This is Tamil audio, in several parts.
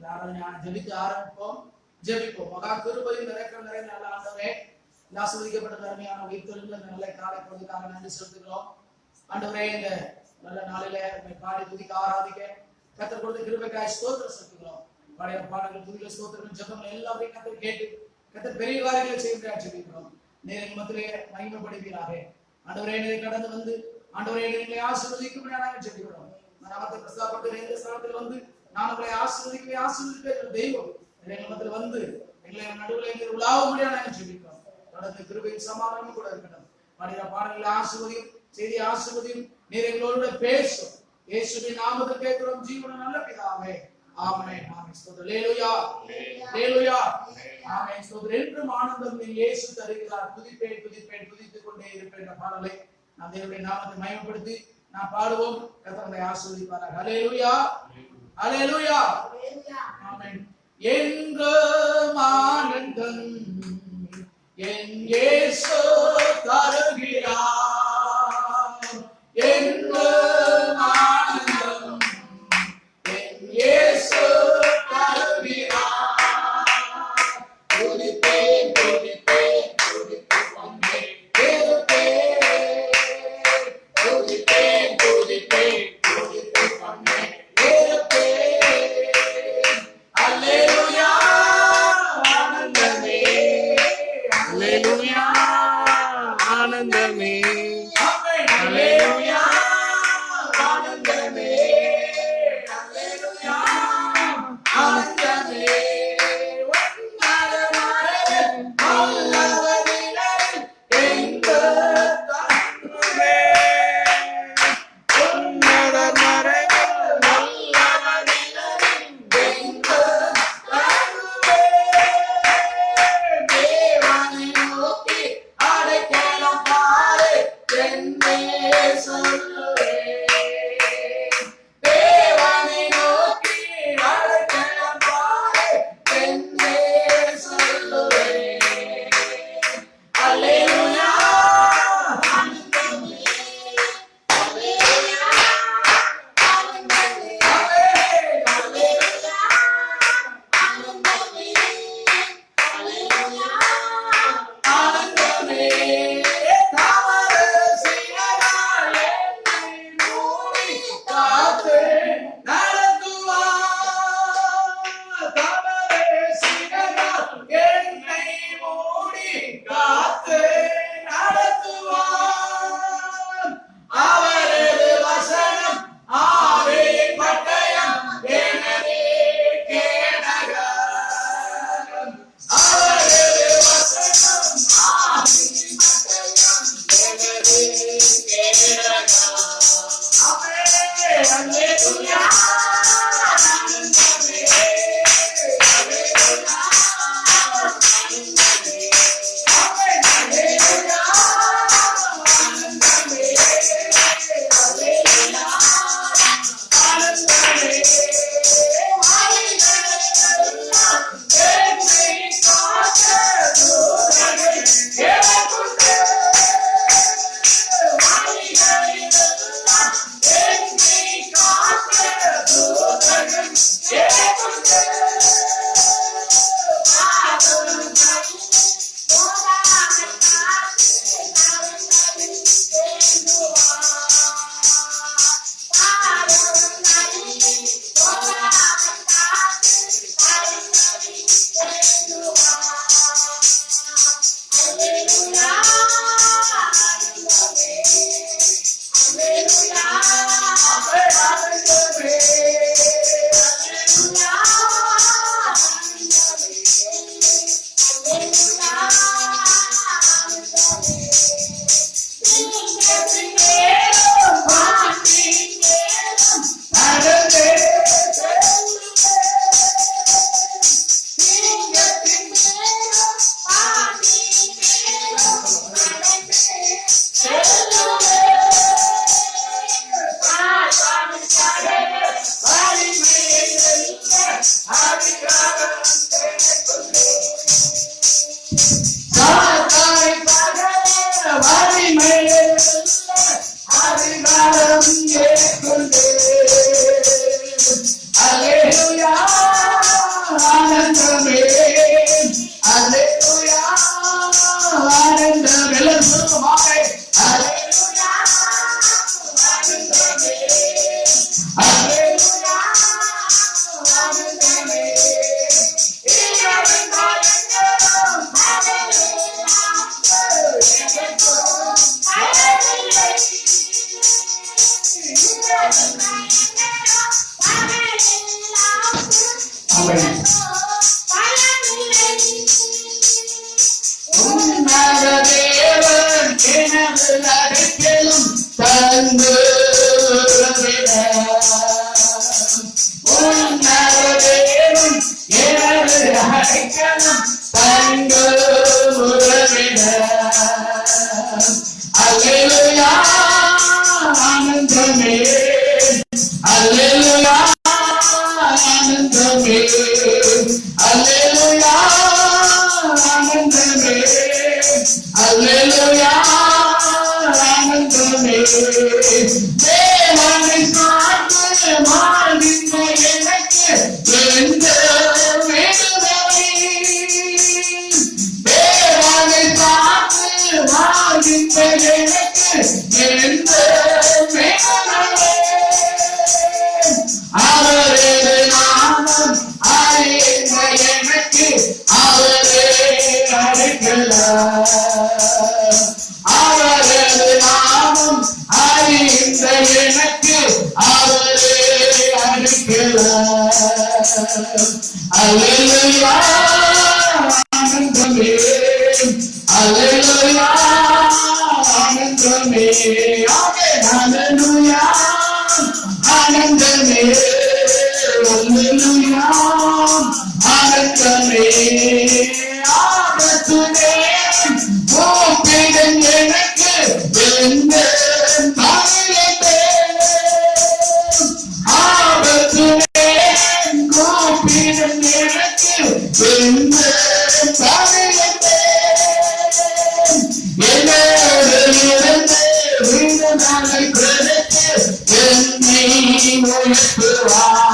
ஜெபிக்க ஆரம்பிப்போம். ஜெபிப்போம். மகா கிருபையும் இரக்கம் நிறைந்த நல்ல ஆண்டவரே, ஆசீர்வதிக்கப்பட்ட அருமையான உயிர்த்தெழுந்த நல்ல காலை பொழுதுக்காக நன்றி செலுத்துகிறோம். ஆண்டவரே, இந்த நல்ல நாளிலே பாடி துதிக்க ஆராதிக்க கர்த்தர் கொடுத்த கிருபைக்காய் ஸ்தோத்திரம் செலுத்துகிறோம். பழைய பாடல்கள், துதிகள், ஸ்தோத்திரங்கள், ஜெபங்கள் எல்லாத்தையும் கர்த்தர் கேட்டு கர்த்தர் பெரிய காரியங்களை செய்ய ஜெபிக்கிறோம். நேரின் மத்தியிலே மகிமைப்படுவீராக. ஆண்டவரே, நீரை கடந்து வந்து ஆண்டவரே எங்களை ஆசீர்வதிக்கும் நாங்கள் ஜெபிக்கிறோம். நாமத்தை பிரஸ்தாபப்பட்டு எந்த ஸ்தானத்தில் வந்து நான் உங்களை ஆசீர்வதிக்க தெய்வம் எங்கள் மத்தியில் வந்து எங்களை நடுவில் எங்களை உலாவும்படியா நாங்கள் ஜெபிக்கிறோம். தொடர்ந்து கிருபையும் சமாதானமும் கூட இருக்கட்டும். பாடுகிற பாடல்களை ஆசீர்வதியும், செய்தி ஆசீர்வதியும், நீர் எங்களோட பேசும். இயேசுவின் நாமத்தில் கேட்கிறோம் ஜீவன நல்ல பிதாவே. ஆமென். ஆமென். ஸ்தோத்திரம். அல்லேலூயா. அல்லேலூயா. ஆமென். ஸ்தோத்திரம். என்றும் ஆனந்தம் நீ இயேசு தருகிறார். துதிப்பேன் துதிப்பேன் துதித்துக் கொண்டே இருப்பேன் என்ற பாடலை நாம் தேவனுடைய நாமத்தை மகிமைப்படுத்தி நாம் பாடுவோம். கர்த்தரை ஆசீர்வதிப்பாராக. அல்லேலூயா. அல்லேலூயா. ஆமென். என்றும் ஆனந்தம் என் இயேசு தருகிறார். என்றும் ஆனந்தம் என் இயேசு தருகிறார். துதிப்பேன் துதிப்பேன் துதித்துக் கொண்டே இருப்பேன். துதிப்பேன் துதிப்பேன் துதித்துக் கொண்டே இருப்பேன். அல்லேலூயா. ஆனந்தமே. அல்லேலூயா. ஆனந்தமே. அல்லேலூயா. ஆனந்தமே. அல்லேலூயா. ஆனந்தமே. Hallelujah. ஆனந்தமே அல்லேலூயா ஆனந்தம் எல்லாரும் சொல்லுங்க அல்லேலூயா ஆனந்தமே அல்லேலூயா ஆனந்தமே இயேசுவின் நாமம் அல்லேலூயா ஆனந்தமே அல்லேலூயா ஆனந்தமே அல்லேலூயா ஆனந்தமே அல்லேலூயா ஆனந்தமே தேவனை சார்ந்து வாழ்கின்ற எனக்கு எந்த வேதனை தேவனை சார்ந்து வாழ்கின்ற எனக்கு எந்த வேதனை அவரே நாமம் அறிந்த எனக்கு அவரே அழைக்கிறார் அவரே நாமம் அறிந்த எனக்கு அவரே அழைக்கிறார் அல்லேலூயா ஆனந்தமே அல்லேலூயா ஆனந்தமே அல்லேலூயா ஆனந்தமே அல்லேலூயா ஆனந்தமே ஆபத்துமே கோபிடன் எனக்கு எந்த தாயிலே ஆபத்துமே கோபிடன் எனக்கு எந்த தாயிலே என்னோடு இருந்து வீரனாலை கொடுத்து என்னை உயர்த்துவார்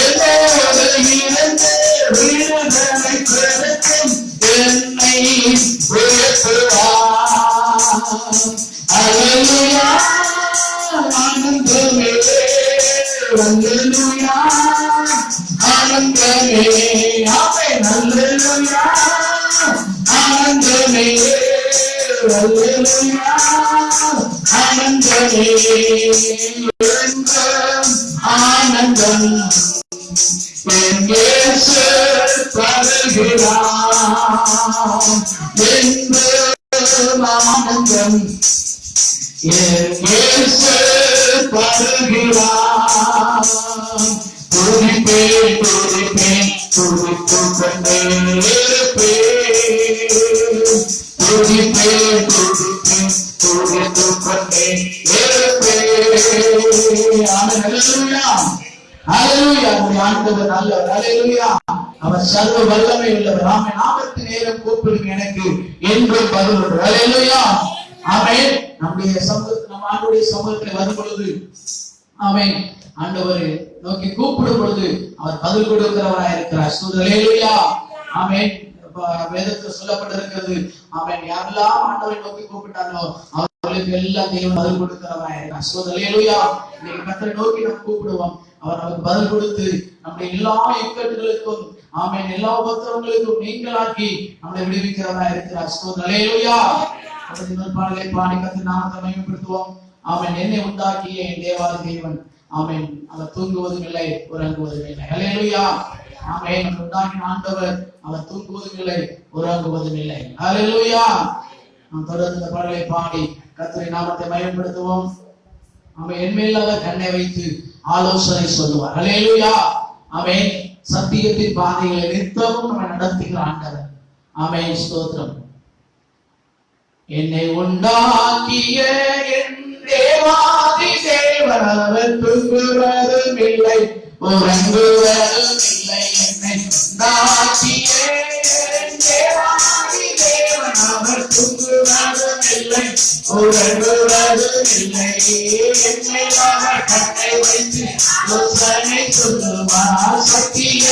என்னோடு இருந்து வீரனாலை கொடுத்து என்னை உயர்த்துவார் அல்லேலூயா ஆனந்தமே அல்லேலூயா ஆனந்தமே ஆமென் அல்லேலூயா ஆனந்தமே அல்லேலூயா ஆனந்தமே ஆனந்தம் என் இயேசு தருகிறார் என் ஆனந்தம் என் இயேசு தருகிறார் துதிப்பேன் துதிப்பேன் துதித்துக் கொண்டே இருப்பேன் துதிப்பேன் துதிப்பேன் துதித்துக் கொண்டே இருப்பேன் அல்லேலூயா அல்லேலூயா ஆண்டவர் நல்லவர் அல்லேலூயா அவர் சர்வ வல்லமை உள்ளவர் ஆமென் நாமத்தின் நேரம் கூப்பிடுங்க எனக்கு என்றும் பதில் உண்டு அல்லேலூயா ஆமென் நம்முடைய நம்ம ஆண்டவருடைய சமூகத்தில் வரும் பொழுது ஆமென் ஆண்டவரை நோக்கி கூப்பிடும் பொழுது அவர் பதில் கொடுக்கிறவராய் இருக்கிறார் அல்லேலூயா ஆமென் வேதத்தில் சொல்லப்பட்டிருக்கிறது ஆமென் யாரெல்லாம் ஆண்டவரை நோக்கி கூப்பிட்டாங்களோ அவர்களுக்கு எல்லாம் தேவன் பதில் கொடுக்கிறவராய் இருக்கிறார் அல்லேலூயா இன்னைக்கு கர்த்தரை நோக்கி நாம் கூப்பிடுவோம் அவர் நமக்கு பதில் கொடுத்து நம்முடைய எல்லா இக்கட்டுகளுக்கும் ஆமென் எல்லா உபத்திரவங்களுக்கும் நீங்களாக்கி நம்மை விடுவிக்கிறவராய் இருக்கிறார் அல்லேலூயா இன்னொரு பாடலை பாடி கர்த்தர் நாமத்தை மகிமைப்படுத்துவோம் ஆமென் என்னை உண்டாக்கிய என் தேவாதி தேவன் ஆமென் அவர் தூங்குவதும் இல்லை உறங்குவதும் இல்லை அல்லேலூயா ஆமென் உண்டாக்கின ஆண்டவர் அவர் தூங்குவதும் இல்லை உறங்குவதும் இல்லை அல்லேலூயா நாம் தொடர்ந்து இந்த பாடலை பாடி கர்த்தரின் நாமத்தை மகிமைப்படுத்துவோம் ஆமென் என் மேல் அவர் கண்ணை வைத்து ஆலோசனை சொல்லுவார் அல்லேலூயா ஆமென் சத்தியத்தின் பாதைகளை நித்தமும் நம்ம நடத்துகிற ஆண்டவர் ஆமென் ஸ்தோத்திரம் என்னை உண்டாக்கிய என் தேவாதி தேவன் அவர் தூங்குவதும் இல்லை உறங்குவதும் இல்லை என்னை உண்டாக்கிய என் தேவாதி தேவன் அவர் தூங்குவதும் இல்லை உறங்குவதும் இல்லை என்னை அவர் கட்டை வைத்து யோசனை சொல்லுவார் சத்திய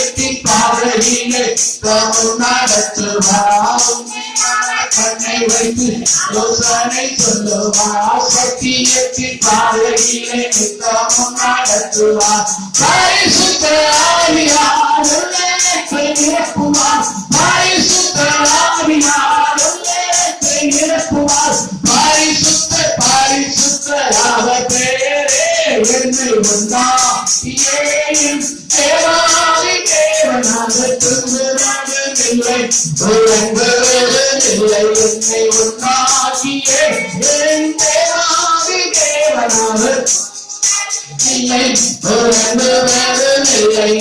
பாதையிலே நடத்துவார். கண்ணை வைத்து யோசனை சொல்லுவார். சத்தியத்தின் பாதையிலே நித்தமும் நடத்துவார். பரிசுத்த ஆவியார் உள்ளத்தை நிரப்புவார். பரிசுத்த ஆவியார் உள்ளத்தை நிரப்புவார். பரிசுத்த பேரே என்னை உண்டாக்கியே தேவாதி தேவனாக துன்புறவில்லை உறங்குவதில்லை. என்னை உண்டாக்கியே என் தேவாதி தேவனாக இல்லை உறங்குவதில்லை.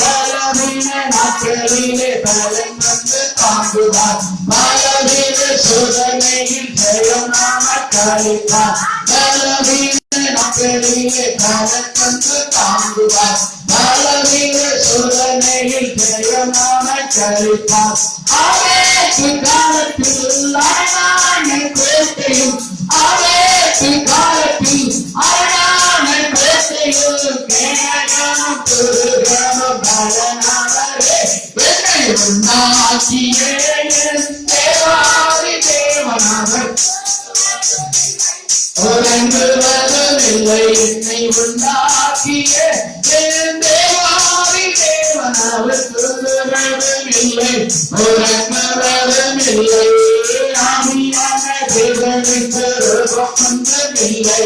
பலவீன நாட்களிலே பலன் வந்து தாங்குவார். பலவீன சோதனையில் ஜெயம் நமக்கு அளிப்பார். பலவீன நாட்களிலே பலன் வந்து தாங்குவார். பலவீன சோதனையில் ஜெயம் நமக்கு அளிப்பார். அனைத்து காலத்தில் அரணான கோட்டையும் அனைத்து காலத்தில் அரணான கோட்டையும் கேடகமும் துருகமும் பலனானவரே என்னை உண்டாக்கியே என் தேவாதி தேவனாவர் உறங்குவதில்லை. என்னை உண்டாக்கியே என் தேவாதி தேவனாவர் துருகவில்லை உறங்குவதில்லை. ஆவியான தேவனுக்கு ரூபம் வந்ததில்லை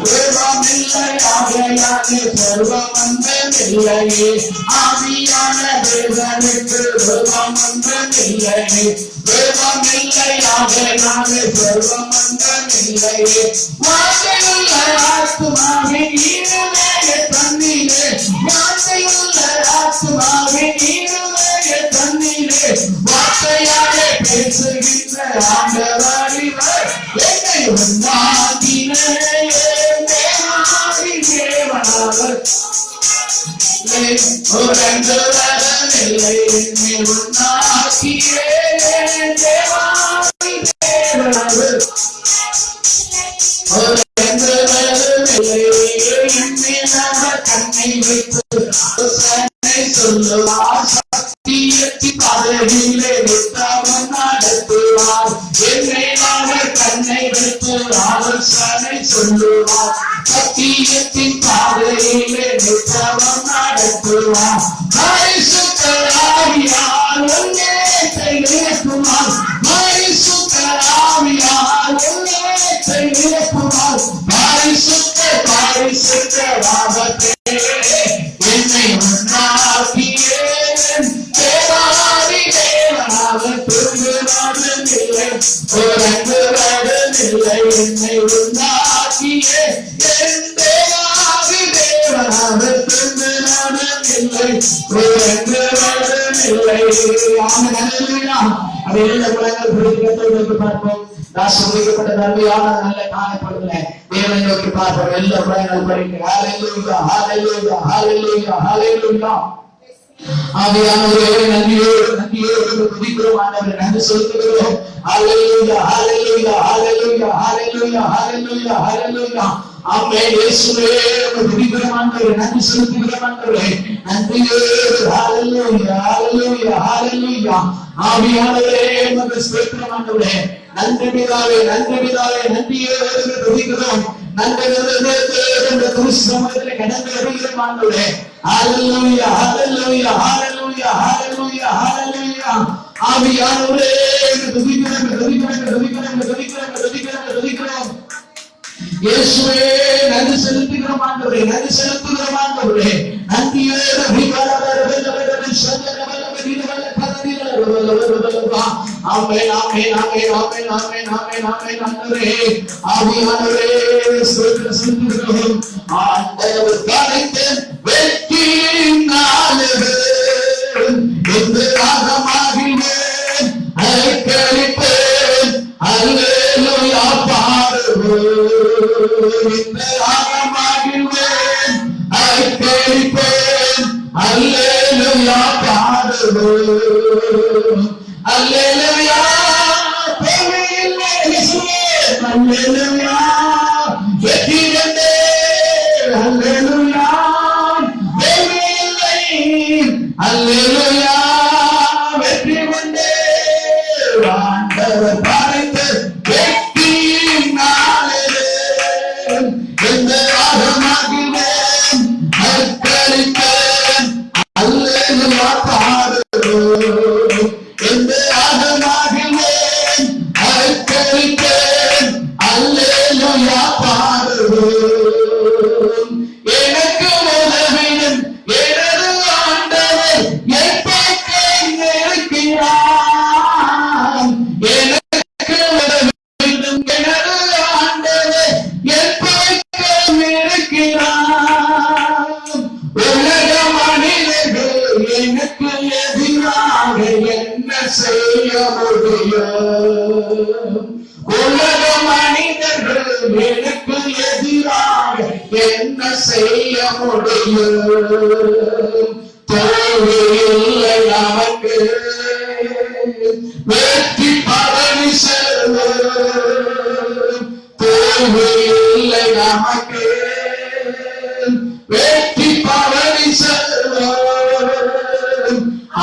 ரூபமில்லை ஆகையாலே சர்வம் வந்ததில்லை. ஆவியான தேவனுக்கு ரூபம் வந்ததில்லை ரூபமில்லை ஆகையாலே சர்வம் வந்ததில்லை. வார்த்தையுள்ள ஆத்துமாவின் இருதய தண்ணீரே வார்த்தையுள்ள ஆத்துமாவின் இருதய தண்ணீரே வார்த்தையாலே பேசுகின்ற ஆண்டவரிவர் என்னை உண்டாக்கின தேவாதி தேவனாவர் உறங்குவதில்லை. என்னை உண்டாக்கியே தேவாதி தேவனாவர் கண்ணை வைத்து சொல்லுவார். சத்தியத்தின் பாதையிலே நித்தமும் நடத்துவார். என்னை அவர் கண்ணை வைத்து ஆலோசனை சொல்லுவார். சத்தியத்தின் பாதையிலே நித்தமும் நடத்துவார். பரிசுத்த ஆவியார் உள்ளத்தை நிரப்புவார். பரிசுத்த ஆவியார் உள்ளத்தை நிரப்புவார். பரிசுத்த என்னை உண்டாக்கியே தேவாதி தேவனாவர் துன்புறவில்லை உறங்குவதில்லை. என்னை உண்டாக்கியே என் தேவாதி தேவனாவர் துன்புறவில்லை உறங்குவதில்லை. அதை எல்லா குலங்கள் பிடிக்கிறதை பார்ப்போம். சொல்லிக்கப்பட்ட நன்மையான நல்ல காணப்படுகிற தேவனை நோக்கி பார்ப்போம். எல்லா குலங்கள் படிக்க ஹல்லேலூயா ஹல்லேலூயா ஹல்லேலூயா ஹல்லேலூயா. ஆவியானவரே நன்றியோடு துதிக்கிறோம். ஆண்டவரே நன்றி செலுத்துகிறோம். ஹல்லேலூயா ஹல்லேலூயா ஹல்லேலூயா ஹல்லேலூயா ஹல்லேலூயா ஹல்லேலூயா. ஆமென். இயேசுவே துதிக்கிறோம் ஆண்டவரே நன்றி செலுத்துகிறோம் ஆண்டவரே நன்றியோடு ஹல்லேலூயா ஹல்லேலூயா ஹல்லேலூயா. ஆவியானவரே உமக்கு ஸ்தோத்திரம் ஆண்டவரே. நன்றி பிதாவே நன்றியோடு துதிக்கிறோம். நன்றி கடந்து வருகிறோம் ஆண்டவரே. ஹல்லேலூயா ஹல்லேலூயா ஹல்லேலூயா ஹல்லேலூயா ஹல்லேலூயா. ஆவியானவரே துதிக்கிறோம். இயேசுவே நன்றி செலுத்துகிறோம் ஆண்டவரே நன்றியோடு ஆமென் ஆமென் ஆமென் ஆமென் ஆமென் ஆமென் ஆமென். ஆவியானவரே ஸ்தோத்திரம் செலுத்துகிறோம். ஆண்டவர் காலைத்த வெற்றியின் நாளிலே இந்த ராகமாகினேன் அழைக்கழிப்பேன் அல்லேலூயா பாடுவேன். இந்த ராகமாகினேன் அழைக்கழிப்பேன் அல்லேலூயா பாடுவேன். அல்லேலூயா அல்லேலூயா வெற்றியந்தே அல்லேலூயா அல்லேலூயா செய்ய முடியும்? உலக மனிதர்கள் எனக்கு எதிராக என்ன செய்ய முடியும்? தோல்வி இல்லை நமக்கு, வெற்றி பவனி செல்வோம். தோல்வி இல்லை நமக்கு, வெற்றி பவனி செல்வோம்.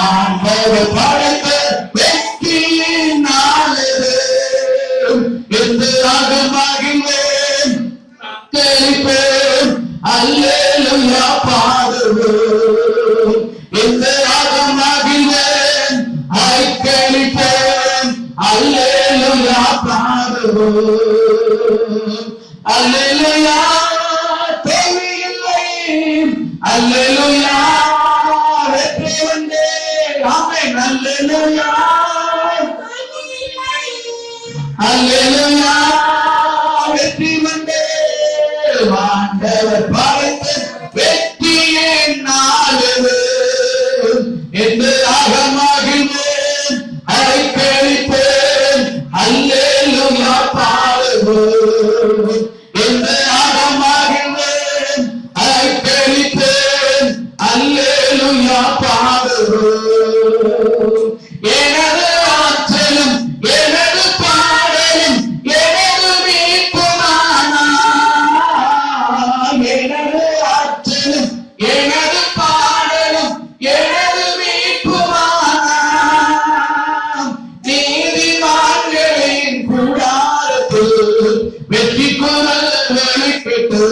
ஆண்டவர் படைத்த வெற்றியின் நாளிது என்று மகிழ்வேன், கேட்பேன், அல்லேலூயா பாடுவேன். என்று மகிழ்வேன், ஐக்கியப்பேன், அல்லேலூயா பாடுவேன். அல்லேலூயா தேவையில்லை, அல்லேலூயா வெற்றி வந்தே. ஆமென். அல்லேலூயா அல்லேலூயா வெற்றி வந்தே. ஆண்டவர் படைத்த வெற்றியின் நாளிது என்று மகிழ்வேன், ஐக்கியப்பேன், அல்லேலூயா பாடுவேன். என்று மகிழ்வேன், ஐக்கியப்பேன், அல்லேலூயா பாடுவேன். எனது ஆற்றலும் எனது பாடலும் எனது மீட்புமானார். எனது ஆற்றலும் எனது பாடலும் எனது மீட்புமானார். நீதிமான்களின் கூடாரத்தில் வெற்றி குரல் வெளிப்பட்டு,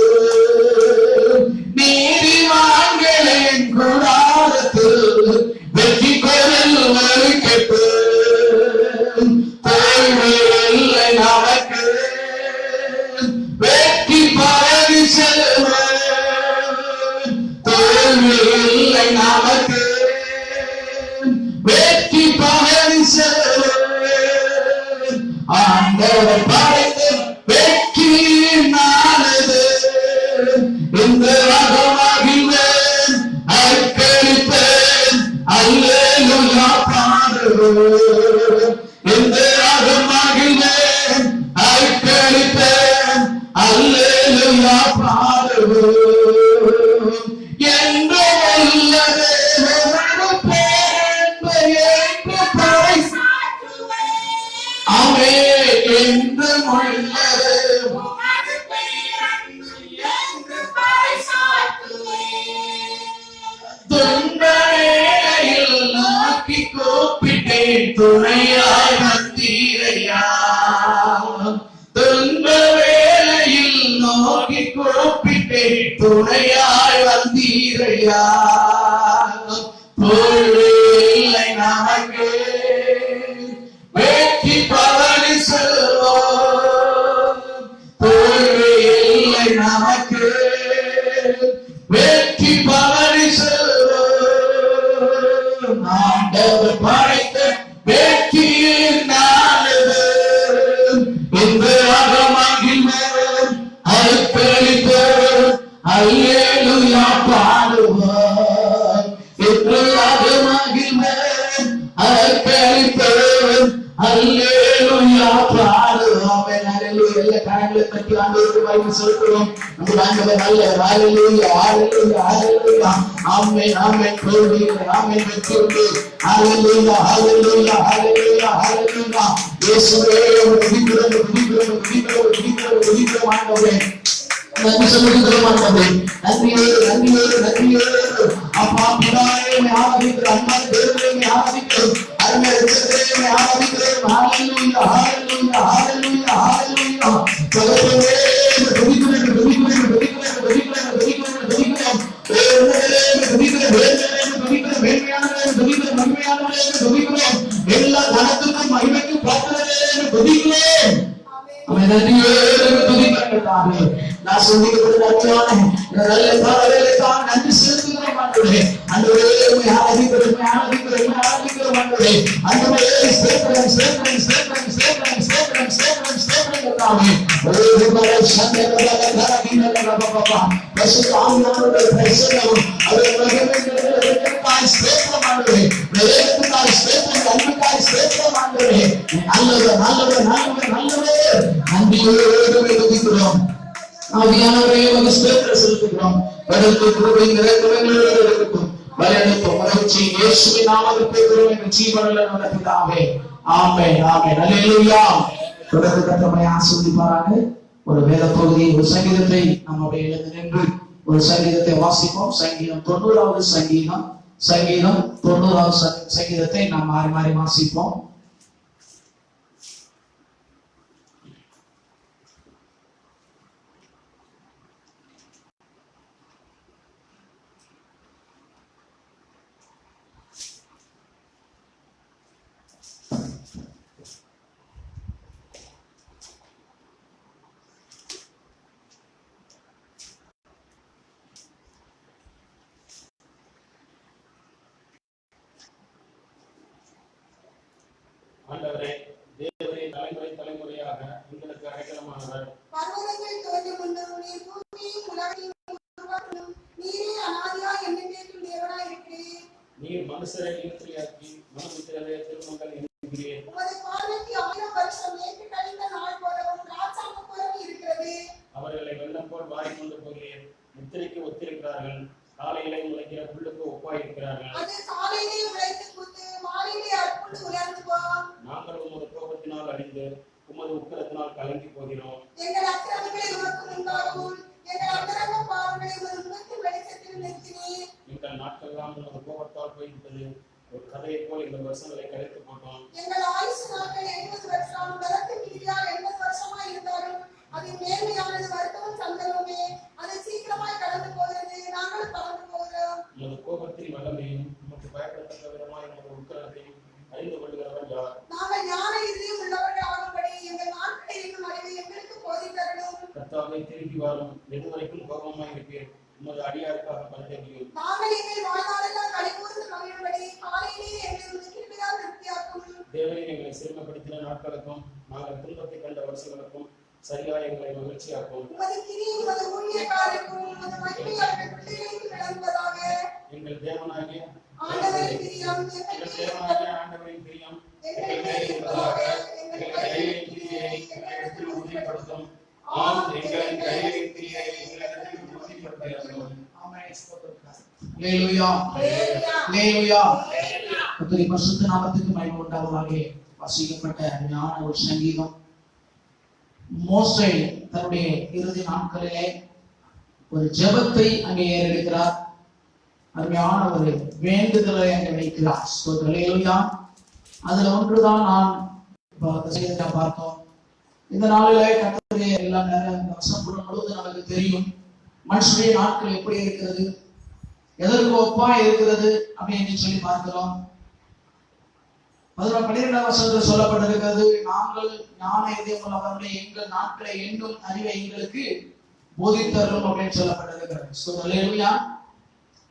நீதிமான்களின் கூடாரத்தில் வெற்றி குரல் வெளிப்பட்டு. தோல்வி இல்லை நமக்கு, வெற்றி பவனி செல்வோம். தோல்வி இல்லை நமக்கு, வெற்றி பவனி செல்வோம். ஆண்டவர் படைத்த வெற்றியின் நாளிது என்று மகிழ்வேன், ஐக்கியப்பேன், அல்லேலூயா பாடுவேன். என்று மகிழ்வேன், ஐக்கியப்பேன், அல்லேலூயா பாடுவேன். என்று உள்ளது உமது பேரன்பு என்று பறைசாற்றுவேன். ஆமென். என்று உள்ளது உமது பேரன்பு என்று பறைசாற்றுவேன். துன்ப வேளையில் நோக்கி கூப்பிட்டேன், துணையாய் வந்தீரையா. துன்ப வேளையில் நோக்கி கூப்பிட்டேன், துணையாய் வந்தீரையா. தோல்வி இல்லை நமக்கு, வெற்றி பவனி செல்வோம். தோல்வி இல்லை நமக்கு, வெற்றி பவனி செல்வோம். ஆண்டவர் படைத்த வெற்றியின் நாளிது என்று மகிழ்வேன், ஐக்கியப்பேன், அல்லேலூயா பாடுவேன். என்று மகிழ்வேன், ஐக்கியப்பேன், அல்லேலூயா பாடுவேன். அல்லேலூயா. எல்லா கரங்களை தட்டி ஆண்டவருக்கு மகிமை செலுத்துவோம். நம்ம ஆண்டவர் நல்லவர். அல்லேலூயா, அல்லேலூயா, அல்லேலூயா. ஆமென், ஆமென். தோல்வி இல்லை, ஆமென். வெற்றி உண்டு. அல்லேலூயா, அல்லேலூயா, அல்லேலூயா, அல்லேலூயா. இயேசுவே துதிக்கிறோம், துதிக்கிறோம், துதிக்கிறோம், துதிக்கிறோம், துதிக்கிறோம் ஆண்டவரே. நன்றி சொல்லுகிறோம் ஆண்டவரே. நன்றியோடு, நன்றியோடு, நன்றியோடு. அப்பா பிதாவே ஆராதிக்கிறோம், அம்மா தேவனே ஆராதிக்கிறோம், அருமை இரட்சகரே ஆராதிக்கிறோம். ஹalleluya, ஹalleluya, ஹalleluya, ஹalleluya. துதிக்கிறோம், துதிக்கிறோம், துதிக்கிறோம், துதிக்கிறோம், துதிக்கிறோம், துதிக்கிறோம், துதிக்கிறோம். எல்லா கணத்துக்கும் மகிமைக்கும் பாத்திரமே துதிக்கிறேன். நான் சொல்லிக்கொடுத்த நல்ல பாடலுக்காக நன்றி செலுத்துகிறேன் ஆண்டவரே. ஆண்டவரே ஆராதிக்கிறோம், ஆராதிக்கிறோம், ஆராதிக்கிறோம் ஆண்டவரே. ஆண்டவரே ஸ்தோத்திரம், ஸ்தோத்திரம், ஸ்தோத்திரம், ஸ்தோத்திரம், ஸ்தோத்திரம், ஸ்தோத்திரம், ஸ்தோத்திரம் கர்த்தாவே. ஓ சந்தேகங்கள பாபா பரிசுத்த ஆவியானவருடைய பிரசன்னம் அது மகிமைக்காய் ஸ்தோத்திரம் ஆண்டவரே. பிரேமத்துக்காய் ஸ்தோத்திரம், அன்புக்காய் ஸ்தோத்திரம் நல்லவர் நல்லவர் நல்லவர் நல்லவர். நன்றியோடு துதிக்கிறோம். ஆவியானவரே உமக்கு ஸ்தோத்திரம் செலுத்துகிறோம். பரிசுத்த கிருபை நிறைந்தவர்களோடு இருக்கட்டும். வழிநடத்தும் மகிழ்ச்சி இயேசுவின் நாமத்தில் பேசுகிறோம் எங்கள் ஜீவனுள்ள நல்ல பிதாவே. ஆமென் ஆமென் அல்லேலூயா. தொடர்ந்து கர்த்தரை ஆசீர்வதிப்பாராக. ஒரு வேத பகுதி, ஒரு சங்கீதத்தை நாம் அப்படியே எழுந்து நின்று ஒரு சங்கீதத்தை வாசிப்போம். சங்கீதம் 90வது சங்கீதம். சங்கீதம் 90வது சங்கீதத்தை நாம் மாறி மாறி வாசிப்போம். ஆண்டவரே, தேவரே, தலைமுறை தலைமுறையாக எங்களுக்கு அடைக்கலமானவர். பர்வதங்கள் தோன்றும் முன்பு நீர் பூமியையும் உலகையும் உருவாக்கும். நீரே அநாதியாய் என்றென்றைக்கும் தேவனாய் இருக்கிறீர். நீர் மனுஷரை இனத்திலேயாக்கி மனுபுத்திரரை திருமணங்கள் என்கிறீர். உமது பார்வைக்கு 1000 வருஷம் நேற்று கழிந்த நாள் போலவும் ராஜாங்கம் போலவும் இருக்கிறது. அவர்களை வெள்ளம் போல் வாய் கொண்டு போகிறீர். முத்திரைக்கு ஒத்திருக்கிறார்கள். காலையிலே முளைக்கிற புல்லுக்கு ஒப்பாயிருக்கிறார்கள். அது காலையிலே உழைத்து கூத்து மாலையிலே அற்புண்டு உலர்ந்து போம். நாங்கள் உமது கோபத்தினால் அழிந்து உமது உக்கிரத்தினால் கலங்கி போகிறோம். எங்கள் அக்கிரமங்களை உமக்கு முன்பாகவும் எங்கள் அந்தரங்க பாவங்களை உமது முகத்தின் வெளிச்சத்தில் நிறுத்தினீர். எங்கள் நாட்களெல்லாம் உமது கோபத்தால் போய்விட்டது. ஒரு கதையை போல் எங்கள் வருஷங்களை கழித்து போட்டோம். எங்கள் ஆயுசு நாட்கள் 70 வருஷம், பலத்தின் மீதியால் 80 வருஷமாய் இருந்தாலும் அதன் மேன்மையானது வருத்தமும் சந்தனமே. அது சீக்கிரமாய் கடந்து போகிறது, நாங்கள் பறந்து போகிறோம். உமது கோபத்தின் வல்லமையும் உமக்கு பயப்படத்தக்க விதமாய் உமது உக்கிரத்தையும் அறிந்து கொள்கிறவர் யார்? நாங்கள் ஞான இதயம் உள்ளவர்கள் ஆகும்படி எங்கள் நாட்களில் இருக்கும் அறிவை எங்களுக்கு போதித்தரணும். கர்த்தாவே, திரும்பி வாரும். எதுவரைக்கும் கோபமாய் இருப்பீர்? உமது அடியாருக்காக பரிதபியும். நாங்கள் எங்கள் வாழ்நாளெல்லாம் களிகூர்ந்து மகிழும்படி காலையிலேயே எங்களை உமது கிருபையால் திருப்தியாக்கும். தேவரீர், எங்களை சிறுமைப்படுத்தின நாட்களுக்கும் நாங்கள் துன்பத்தை கண்ட வருஷங்களுக்கும் சரியா எங்களை மகிழ்ச்சியாக்கும். உமது கிரியை உமது ஊழியக்காரருக்கும் உமது மகிமை அவர்கள் பிள்ளைகளுக்கும் விளங்குவதாக. எங்கள் தேவனாகிய ஆண்டவரின் பிரியம் எங்கள் தேவனாகிய ஆண்டவரின் பிரியம் எங்கள் மேல் இருப்பதாக. எங்கள் கைகளின் கிரியை எங்களிடத்தில் உறுதிப்படுத்தும். ஆம், எங்களின் கைகளின் கிரியை எங்களிடத்தில் உறுதிப்படுத்துகிறோம். அல்லேலூயா அல்லேலூயா. கர்த்தருடைய பரிசுத்த நாமத்துக்கு மகிமை உண்டாவதாக. வாசிக்கப்பட்ட அருமையான ஒரு சங்கீதம். மோசே தன்னுடைய இறுதி நாட்களிலே ஒரு ஜெபத்தை அங்கே ஏறெடுக்கிறார். அருமையான ஒரு வேண்டுதலை அங்கே வைக்கிறார். அல்லேலூயா. அதுல ஒன்றுதான் நான் பார்த்தோம். இந்த நாளிலே கர்த்தருடைய எல்லா நேரம் வசனம் முழுவதும் நமக்கு தெரியும். மனுஷனுடைய நாட்கள் எப்படி இருக்கிறது, எதற்கு ஒப்பா இருக்கிறது அப்படின்னு சொல்லி பார்க்கிறோம். 12ஆம் வசனத்தில் சொல்லப்பட்டிருக்கிறது, நாங்கள் ஞான இதயம் உள்ளவர்களே, எங்கள் நாட்களை எண்ணும் அறிவை எங்களுக்கு போதித்தரும் அப்படின்னு சொல்லப்பட்டிருக்கிறது. அல்லேலூயா.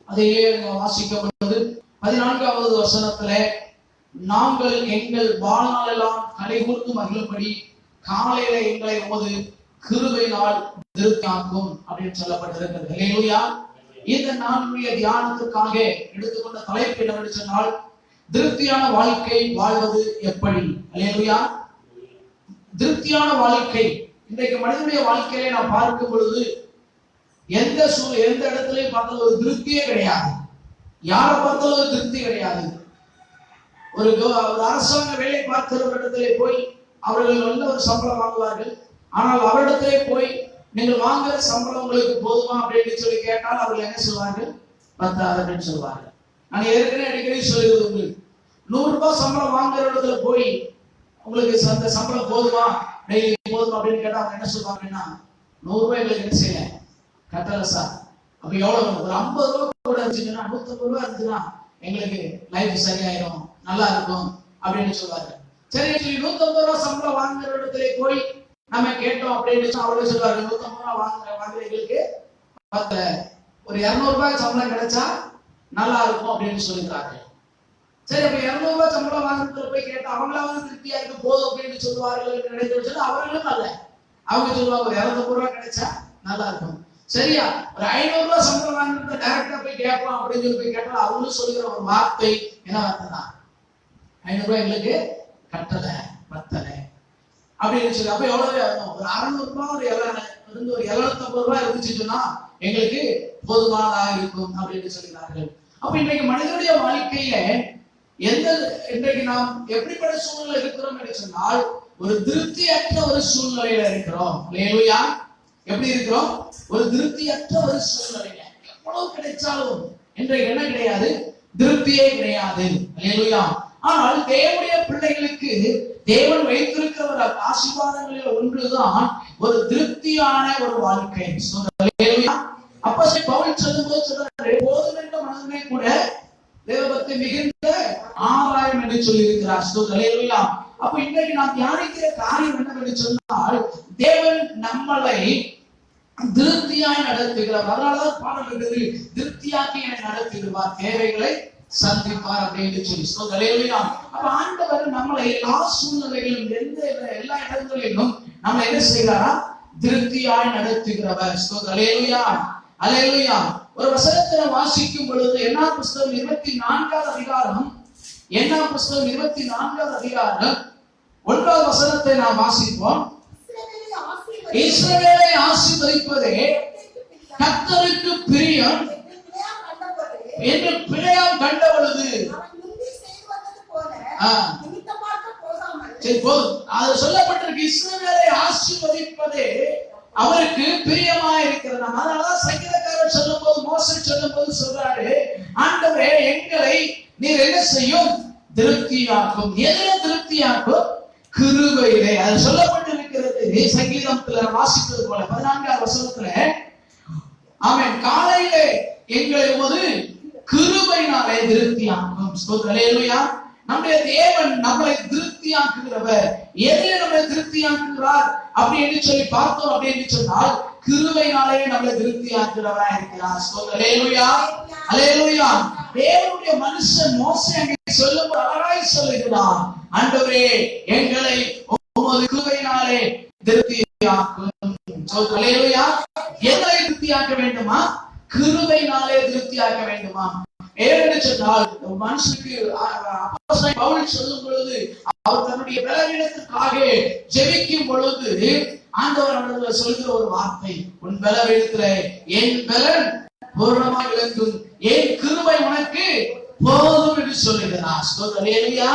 அதையே வாசிக்கப்படுவது 14வது வசனத்திலே, நாங்கள் எங்கள் வாழ்நாளெல்லாம் கலைகூர்ந்து மகிழும்படி காலையில எங்களை உமது கிருபையினால் திருப்தியாக்கும் அப்படின்னு சொல்லப்பட்டிருக்கிறது. அல்லேலூயா. இந்த நாளுடைய தியானத்துக்காக எடுத்துக்கொண்ட தலைப்பு என்னவென்று சொன்னால், திருப்தியான வாழ்க்கை வாழ்வது எப்படி. அல்லேலூயா. திருப்தியான வாழ்க்கை. இன்றைக்கு மனிதனுடைய வாழ்க்கையிலே நாம் பார்க்கும் பொழுது எந்த இடத்துலயும் பார்த்தாலும் ஒரு திருப்தியே கிடையாது. யாரை பார்த்தாலும் ஒரு திருப்தி கிடையாது. ஒரு அரசாங்க வேலை பார்க்கிற இடத்திலே போய் அவர்கள் நல்ல ஒரு சம்பளம் வாங்குவார்கள். ஆனால் அவரிடத்திலே போய் நீங்கள் வாங்குற சம்பளம் உங்களுக்கு போதுமா அப்படின்னு சொல்லி கேட்டால் அவர்கள் என்ன சொல்வார்கள்? 10,000 அப்படின்னு சொல்வார்கள். நான் ஏற்கனவே அடிக்கடி சொல்லுகிறது உண்டு. 100 ரூபாய் சம்பளம் வாங்குற இடத்துல போய் உங்களுக்கு அந்த சம்பளம் போதுமா, டெய்லி போதுமா அப்படின்னு கேட்டா அவங்க என்ன சொல்லுவாங்கன்னா, 100 ரூபாய் எங்களுக்கு என்ன செய்யல கட்டல சார். அப்ப எவ்வளவு? ஒரு 50 ரூபாய் கூட இருந்துச்சுன்னா, 150 ரூபாய் இருந்துச்சுன்னா எங்களுக்கு லைஃப் சரியாயிரும், நல்லா இருக்கும் அப்படின்னு சொல்லுவாங்க. சரி, 150 ரூபாய் சம்பளம் வாங்குற இடத்துல போய் நம்ம கேட்டோம் அப்படின்னு அவர்கள் சொல்லுவாங்க, 150 ரூபாய் வாங்குறவங்களுக்கு ஒரு 200 ரூபாய் சம்பளம் கிடைச்சா நல்லா இருக்கும் அப்படின்னு சொல்லிக்கிறாங்க. சரி, அப்ப 200 ரூபாய் சம்பளம் வாங்குறதுல போய் கேட்டா அவங்களாவது திருப்தியா இருக்கு போதும் அப்படின்னு சொல்லுவார்கள் நினைத்து சொல்லி அவர்களும் அல்ல. அவங்க சொல்லுவாங்க ஒரு 250 ரூபாய் கிடைச்சா நல்லா இருக்கும். சரியா, ஒரு 500 ரூபாய் சம்பளம் வாங்குறத டைரக்டா போய் கேட்கலாம் அப்படின்னு சொல்லி போய் கேட்டா அவங்களும் சொல்லுகிற ஒரு வார்த்தை என்ன வார்த்தை தான், 500 ரூபாய் எங்களுக்கு கட்டல பத்தல அப்படின்னு சொல்லி. அப்ப எவ்வளவு ஆகும்? ஒரு 600 ரூபாய் ஒரு 750 ரூபாய் இருந்துச்சு சொன்னா எங்களுக்கு போதுமானதாக இருக்கும் அப்படின்னு சொல்கிறார்கள். அப்ப இன்றைக்கு மனிதனுடைய வாழ்க்கையில இன்றைக்கு நாம் எப்படிப்பட்ட சூழ்நிலை இருக்கிறோம் என்று சொன்னால் ஒரு திருப்தியற்ற ஒரு சூழ்நிலையில இருக்கிறோம். அல்லேலூயா. எப்படி இருக்கிறோம்? ஒரு திருப்தியற்ற ஒரு சூழ்நிலையில. எவ்வளவு கிடைச்சாலும் இன்றைக்கு என்ன கிடையாது? திருப்தியே கிடையாது. அல்லேலூயா. ஆனால் தேவனுடைய பிள்ளைகளுக்கு தேவன் வைத்திருக்கிற ஒரு ஆசீர்வாதங்களில் ஒன்றுதான் ஒரு திருப்தியான ஒரு வாழ்க்கை. அப்போஸ்தலன் பவுல் சொல்லும்போது சொல்றாரு, போதும் என்ற மனதிலே கூட தேவபக்தி மிகுந்த ஆதாயம் என்று சொல்லி இருக்கிறார். அப்ப இன்றைக்கு நாம் தியானிக்கிற காரியம் என்னவென்று சொன்னால் தேவன் நம்மளை திருப்தியாய் நடத்துகிறார். அதனாலதான் பாடல் இருக்கிறது, திருப்தியாக்கி என்னை நடத்திடுவார், தேவைகளை சந்திப்பார் அப்படின்னு சொல்லி. அப்ப ஆண்டவர் நம்மளை எல்லா சூழ்நிலைகளிலும் எல்லா இடங்களிலும் நம்ம என்ன செய்கிறாரா? திருப்தியாய் நடத்துகிறவர். அல்லேலூயா. ஒரு வசனத்தை வாசிக்கும் பொழுது என்னாம் புஸ்தகம் 24வது அதிகாரம் 1வது வசனத்தை நாம் வாசிப்போம். இஸ்ரவேலை ஆசீர்வதிப்பதே கர்த்தருக்கு பிரியம் என்று பிழையாம் கண்ட பொழுது சரி போதும். அது சொல்லப்பட்டிருக்கு, இஸ்ரவேலை ஆசீர்வதிப்பதே அவருக்கு பிரியமா இருக்கிறது. அதனாலதான் சங்கீதக்காரர் சொல்லும் போது, மோசே சொல்லும் போது சொல்றாரு, ஆண்டவரே எங்களை நீர் என்ன செய்யும்? திருப்தியாக்கும். எதிர திருப்தியாக்கும்? கிருபையிலே. அது சொல்லப்பட்டிருக்கிறது சங்கீதத்துல வாசிப்பது போல 14வது வசனத்துல, ஆமென், காலையிலே எங்களை உமது கிருபையினாலே திருப்தியாக்கும். அல்லேலூயா. நம்முடைய தேவன் நம்மளை திருப்தியாக்குகிறவர். எதிலே நம்மளை திருப்தியாக்குகிறார் அப்படின்னு சொல்லி பார்த்தோம் அப்படின்னு சொன்னால் கிருபையினாலே நம்மளை திருப்தியாக்குகிறவரா இருக்கிறார். அல்லேலூயா. அல்லேலூயா. தேவனுடைய மனுஷன் மோசே அங்கே சொல்லும் அழகாய் சொல்லுகிறார், ஆண்டவரே எங்களை உமது கிருபையினாலே திருப்தியாக்கும். அல்லேலூயா. எங்களை திருப்தியாக்க வேண்டுமா? கிருபையினாலே திருப்தியாக்க வேண்டுமா? ஏனென்று சொன்னால் மனுஷனுக்கு அப்போஸ்தலன் பவுல் சொல்லும் பொழுது அவர் தன்னுடைய பலவீனத்துக்காக ஜெபிக்கும் பொழுது ஆண்டவர் அவர்கள் சொல்கிற ஒரு வார்த்தை, உன் பலவீனத்திலே என் பலன் பூரணமாக விளங்கும், என் கிருபை உனக்கு போதும் என்று சொல்லுகிறார். அல்லேலூயா.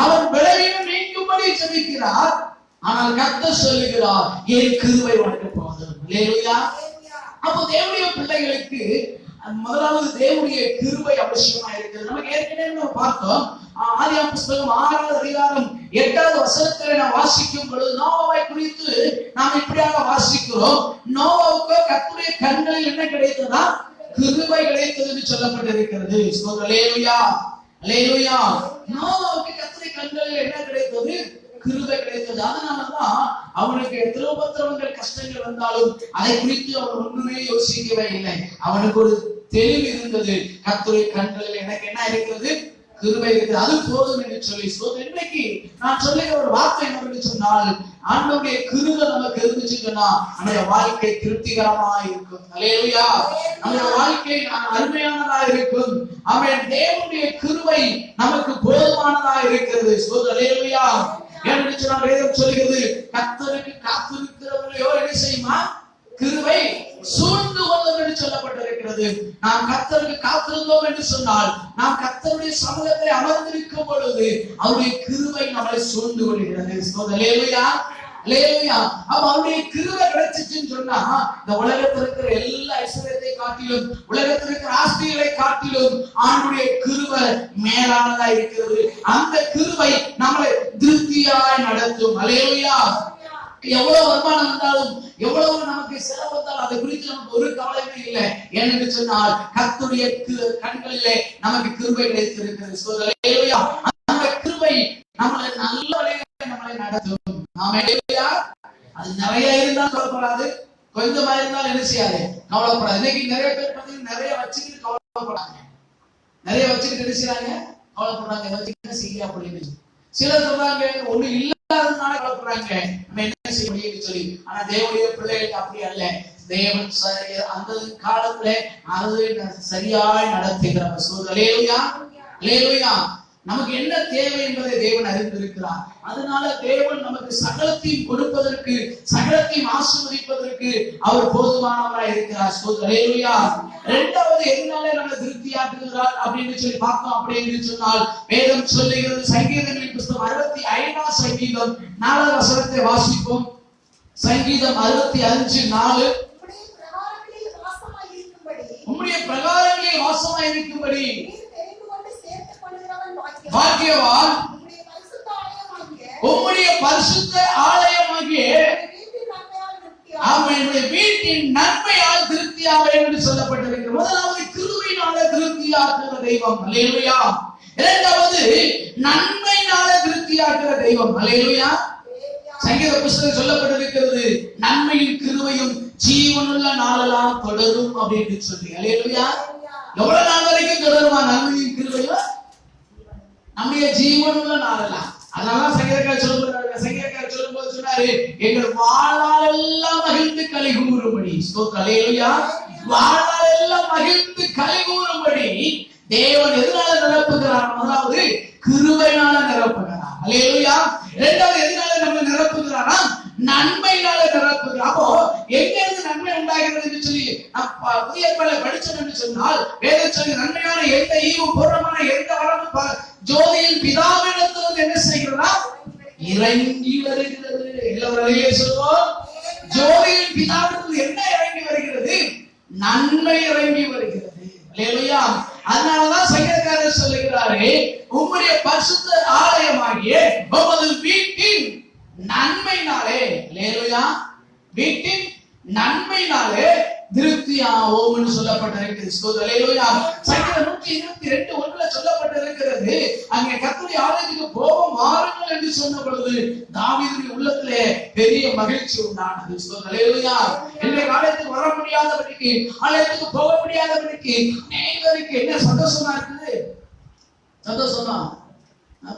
அவர் பலவீனம் நீங்கும்படி ஜெபிக்கிறார், ஆனால் கர்த்தர் சொல்லுகிறார், என் கிருபை உனக்கு போதும். அல்லேலூயா. அப்போ தேவனுடைய பிள்ளைகளுக்கு முதலாவது தேவனுடைய கிருபை அவசியமா இருக்கிறது. நமக்கு ஏற்கனவே பார்த்தோம், ஆதியாகமம் புஸ்தகம் 6வது அதிகாரம் 8வது வசனத்தை நாம் வாசிக்கும் பொழுது நோவாவை குறித்து நாம் இப்படியாக வாசிக்கிறோம், நோவாவுக்கு கர்த்தருடைய கண்களில் என்ன கிடைத்ததா? கிருபை கிடைத்தது என்று சொல்லப்பட்டிருக்கிறது. அல்லேலூயா. அல்லேலூயா. நோவாவுக்கு கர்த்தருடைய கண்களில் என்ன கிடைத்தது? கிருபை கிடைத்தது. அதனாலதான் அவனுக்கு எத்தனை உபத்திரவங்கள் கஷ்டங்கள் வந்தாலும் அதை குறித்து அவன் ஒன்றுமே யோசிக்கவே இல்லை. அவனுக்கு ஒரு தெளிவு இருந்தது, கர்த்தருடைய கண்களில் எனக்கு என்ன இருக்கிறது? கிருபை இருக்கிறது, அது போதும் என்று சொல்லி. இன்றைக்கு நான் சொல்லுகிற ஒரு வார்த்தை என்னவென்று சொன்னால், ஆண்டவருடைய கிருபை நமக்கு இருந்துச்சு சொன்னா நம்முடைய வாழ்க்கை திருப்திகரமா இருக்கும். அல்லேலூயா. நம்முடைய வாழ்க்கை அருமையானதா இருக்கும். ஆமென். தேவனுடைய கிருபை நமக்கு போதுமானதா இருக்கிறது. அல்லேலூயா. என்று சொன்னால் வேதம் சொல்கிறது, கர்த்தருக்கு காத்திருக்கிறவர்களையோ என்ன செய்யுமா? கிருபை சூழ்ந்து கொள்ளும் என்று சொல்லப்பட்டிருக்கிறது. நாம் கர்த்தருக்கு காத்திருந்தோம் என்று சொன்னால், நாம் கர்த்தருடைய சமூகத்தை அமர்ந்திருக்கும் பொழுது அவருடைய கிருபை நம்மளை சூழ்ந்து கொள்கிறது. அல்லேலூயா. அல்லேலூயா. அப்ப அவருடைய கிருபை கிடைச்சிச்சுன்னு சொன்னா இந்த உலகத்தில் இருக்கிற எல்லா ஐஸ்வர்யத்தை காட்டிலும், உலகத்தில் இருக்கிற ஆஸ்திகளை காட்டிலும் ஆண்டுடைய கிருபை மேலானதா இருக்கிறது. அந்த கிருபை நம்மளை திருப்தியாய் நடத்தும். அல்லேலூயா. எவ்வளவு வருமானம் வந்தாலும், எவ்வளவு நமக்கு செலவு வந்தாலும் அதை குறித்து நமக்கு ஒரு கவலையுமே இல்லை. ஏனென்று சொன்னால் கர்த்தருடைய கண்களிலே நமக்கு கிருபை கிடைத்திருக்கிறது. அல்லேலூயா. அந்த கிருபை நம்மளை நல்ல வழியில நம்மளை நடத்தும். அது நிறைய இருந்தாலும் கவலைப்படாது, கொஞ்சமா இருந்தாலும் என்ன செய்யாது? கவலைப்படாது. இன்னைக்கு நிறைய பேர் பார்த்தீங்கன்னா நிறைய வச்சுக்கிட்டு கவலைப்படாங்க, நிறைய வச்சுக்கிட்டு என்ன செய்யறாங்க? கவலைப்படுறாங்க, வச்சுக்கிட்டு செய்ய அப்படின்னு. சிலர் சொல்றாங்க ஒண்ணு இல்லாததுனால கவலைப்படுறாங்க, நம்ம என்ன செய்ய முடியும்னு சொல்லி. ஆனா தேவனுடைய பிள்ளைகளுக்கு அப்படி அல்ல. தேவன் அந்த காலத்துல அது சரியாய் நடத்துகிறவர். அல்லேலூயா. அல்லேலூயா. நமக்கு என்ன தேவை என்பதை தேவன் அறிந்திருக்கிறார். அதனால தேவன் நமக்கு சகலத்தையும் கொடுப்பதற்கு, சகலத்தையும் ஆசீர்வதிப்பதற்கு அவர் போதுமானவராய் இருக்கிறார். ஹல்லேலூயா. இரண்டாவது எதனால நம்ம திருப்தியாக்குகிறார் அப்படின்னு சொல்லி பார்த்தோம். அப்படின்னு சொன்னால் வேதம் சொல்லுகிறது, சங்கீதங்களின் புத்தகம் 65 சங்கீதம் 4 வசனத்தை வாசிப்போம். சங்கீதம் 65:4. உம்முடைய பிரகாரங்களில் வாசமாய் இருக்கும்படி பாக்கியவான், உம்முடைய பரிசுத்த ஆலயமாகிய அவனுடைய வீட்டின் நன்மையால் திருப்தியாக என்று சொல்லப்பட்டிருக்கிறது. முதலாவது கிருபையினால திருப்தியாக்குற தெய்வம். ஹல்லேலூயா. இரண்டாவது நன்மையினால திருப்தியாக்குற தெய்வம். ஹல்லேலூயா. சங்கீத புத்தகத்தில் சொல்லப்பட்டிருக்கிறது, நன்மையும் கிருபையும் ஜீவனுள்ள நாளெல்லாம் தொடரும் அப்படின்னு சொல்லி. ஹல்லேலூயா. எவ்வளவு நாள் வரைக்கும் தொடருமா நன்மையும் கிருபையும்? நம்முடைய ஜீவனுள்ள நாளெல்லாம். அதனால சங்கீதக்காரர் சொல்லும்போது சொன்னாரு, எங்கள் வாழ்நாளெல்லாம் மகிழ்ந்து களி கூறும்படி. ஹல்லேலூயா. வாழ்நாளெல்லாம் மகிழ்ந்து களி கூறும்படி தேவன் எதனால நிரப்புகிறார்? முதலாவது கிருபையினால நிரப்புகிறார். ஹல்லேலூயா. இரண்டாவது எதனால நம்ம நிரப்புகிறாரா? நன்மையினால நிரப்புகிறார். அப்போ எங்க இருந்து நன்மை உண்டாகிறது என்று சொல்லி புதிய ஏற்பாடுல படிச்சோம் என்று சொன்னால், வேதம் சொல்லி நன்மையான எந்த ஈவும் பூர்ணமான எந்த வரமும் ஜோதியின் பிதாவிடத்திலிருந்து என்ன செய்கிறதா? இறங்கி வருகிறது. எல்லாரும் சொல்லுவோம், ஜோதியின் பிதாவிடத்தில் என்ன இறங்கி வருகிறது? நன்மை இறங்கி வருகிறது. ஹல்லேலூயா. அதனாலதான் சங்கீதக்காரர் சொல்லுகிறாரே, உம்முடைய பரிசுத்த ஆலயமாகிய உமது வீட்டின் நன்மையினாலே, ஹல்லேலூயா, வீட்டின் நன்மையினாலே திருப்தியாவோம் என்று சொல்லப்பட்டிருக்கிறது. ஹல்லேலூயா. சங்கீதம் 122:1 சொல்லப்பட்டிருக்கிறது, அங்கே கர்த்தருடைய ஆலயத்துக்கு போவோம் வாருங்கள் என்று சொன்ன பொழுது தாவீதுடைய உள்ளத்திலே பெரிய மகிழ்ச்சி உண்டானது. ஹல்லேலூயா. இன்றைக்கு ஆலயத்துக்கு வர முடியாதபடிக்கு, ஆலயத்துக்கு போக முடியாதபடிக்கு அநேகருக்கு என்ன சந்தோஷமா இருக்குது? சந்தோஷமா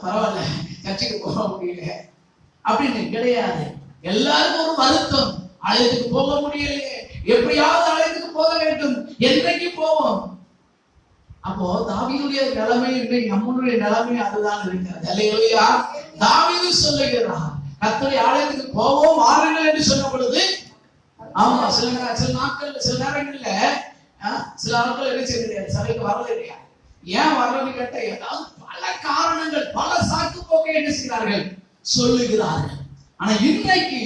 பரவாயில்ல, சர்ச்சுக்கு போக முடியல அப்படின்னு கிடையாது. எல்லாருக்கும் ஒரு வருத்தம், ஆலயத்துக்கு போக முடியலையே, எப்படியாவது ஆலயத்துக்கு போக வேண்டும், என்றைக்கு போவோம்? அப்போ தாவீதுடைய நிலைமை, நம்முடைய நிலைமை அதுதான் இருக்கிறது. ஹல்லேலூயா. தாவீது சொல்லுகிறார், கர்த்தருடைய ஆலயத்துக்கு போவோம் வாருங்கள் என்று சொன்ன பொழுது, ஆமா சில நாட்கள் சில நேரங்கள்ல சில ஆட்கள் என்ன செய்ய சபைக்கு வரது இல்லையா? ஏன் வரலன்னு கேட்ட ஏதாவது பல காரணங்கள், பல சாக்கு போக்கை என்ன செய்கிறார்கள் சொல்லுகிறார்கள். ஆனா இன்றைக்கு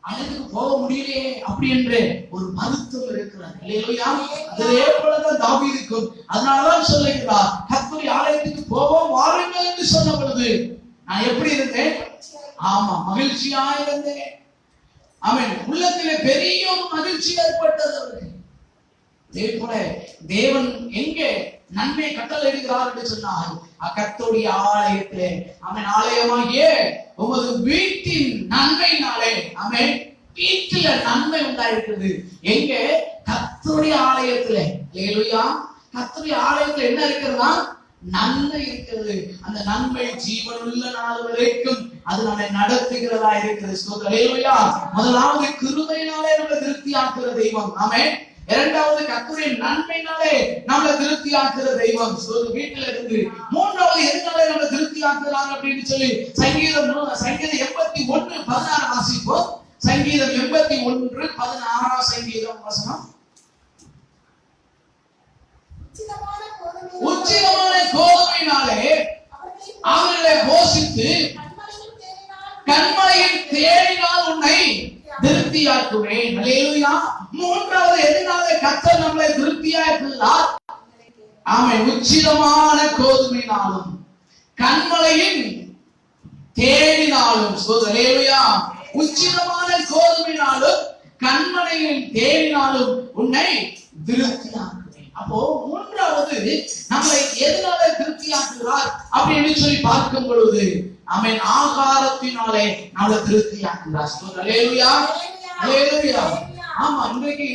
ஆலயத்துக்கு போக முடியலையே அப்படி என்று ஒரு மருத்துவம் இருக்கிறார். ஹல்லேலூயா. அதே போலதான் தாவீதுக்கும். அதனாலதான் சொல்லுகிறார், கர்த்தருடைய ஆலயத்துக்கு போவோம் வாருங்கள் என்று சொன்ன பொழுது நான் எப்படி இருந்தேன்? ஆமா, மகிழ்ச்சியா இருந்தேன். ஆமென். உள்ளத்திலே பெரிய ஒரு மகிழ்ச்சி ஏற்பட்டது அவருக்கு. அதே போல தேவன் எங்கே நன்மை கட்டளையிடுகிறார் என்று சொன்னால், கர்த்தருடைய ஆலயத்திலே, ஆமென், ஆலயமாகிய உமது வீட்டின் நன்மையினாலே, ஆமென், வீட்டில நன்மை உண்டாயிருக்கிறது. எங்கே? கர்த்தருடைய ஆலயத்திலே. ஹல்லேலூயா. கர்த்தருடைய ஆலயத்துல என்ன இருக்கிறதா? நன்மை இருக்கிறது. அந்த நன்மை ஜீவனுள்ள நாள் வரைக்கும் அது நம்மை நடத்துகிறதா இருக்கிறது. ஹல்லேலூயா. முதலாவது கிருபையினாலே நம்மை திருப்தியாக்குகிற தெய்வம். ஆமென். இரண்டாவது கர்த்தருடைய நன்மையினாலே நம்மை திருப்தியாக்குகிற தெய்வம் வீட்டில இருந்து. மூன்றாவது எதனாலே நம்மை திருப்தியாக்குகிறார் அப்படின்னு சொல்லி சங்கீதம் 81:16 வாசிப்போம். சங்கீதம் 81:16 சங்கீதம் வசனம். உச்சிதமான கோதுமையினாலே அவர்களை போஷித்து கண்மலையின் தேடினால் உன்னை திருப்தியாக்குவேன். ஹல்லேலூயா. மூன்றாவது எதனால கர்த்தர் நம்மை திருப்தியாக்குகிறார்? ஆமென். உச்சிதமான கோதுமையினாலும் கண்மலையின் தேடினாலும். ஹல்லேலூயா. உச்சிதமான கோதுமையினாலும் கண்மலையின் தேடினாலும் உன்னை திருப்தியாக்குவேன். அப்போ மூன்றாவது நம்மை எதனால திருப்தியாக்குகிறார் அப்படின்னு சொல்லி பார்க்கும் பொழுது, ஆமென், ஆகாரத்தினாலே நம்மை திருப்தியாக்குகிறார். ஹல்லேலூயா. ஹல்லேலூயா. ஆமா, இன்றைக்கு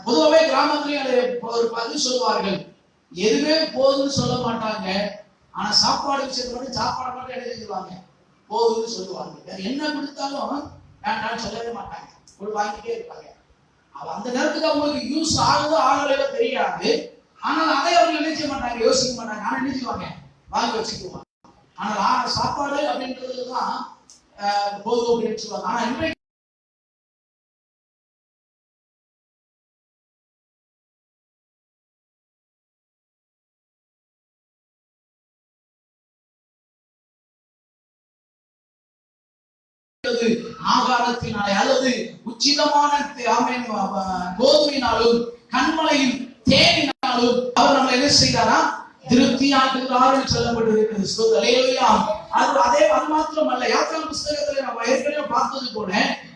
பொதுவாகவே கிராமத்திலேயே ஒரு பதில் சொல்லுவார்கள், எதுவுமே போதுன்னு சொல்ல மாட்டாங்க, ஆனா சாப்பாடு விஷயத்துல மட்டும் சாப்பாடு மட்டும் என்ன சொல்லுவாங்க? போதுன்னு சொல்லுவாங்க. வேற என்ன கொடுத்தாலும் வேண்டாம்னு சொல்லவே மாட்டாங்க, வாங்கிட்டே இருப்பாங்க. அந்த நேரத்துக்கு அவங்களுக்கு யூஸ் ஆகுதோ ஆகலையோ தெரியாது, ஆனால் அதை அவங்க நினைச்ச மாட்டாங்க, யோசிக்க மாட்டாங்க. ஆனா நினைச்சுவாங்க, வாங்கி வச்சுக்குவாங்க. ஆனால் சாப்பாடு அப்படின்றதுதான் போதும் அப்படின்னு சொல்லுவாங்க. ஆனா இன்றைக்கு ஆகாரத்தினாலே அல்லது உச்சிதமான கோதுமையினாலும் கண்மலையின் தேனினாலும் அவர் நம்ம என்ன செய்கிறாரா? திருப்தியாக்குகிறார் சொல்லப்பட்டிருக்கிறது. அல்லேலூயா. அது மாத்திரமல்ல, யாத்திராகம புத்தகத்துல நம்ம ஏற்கனவே பார்த்தது போல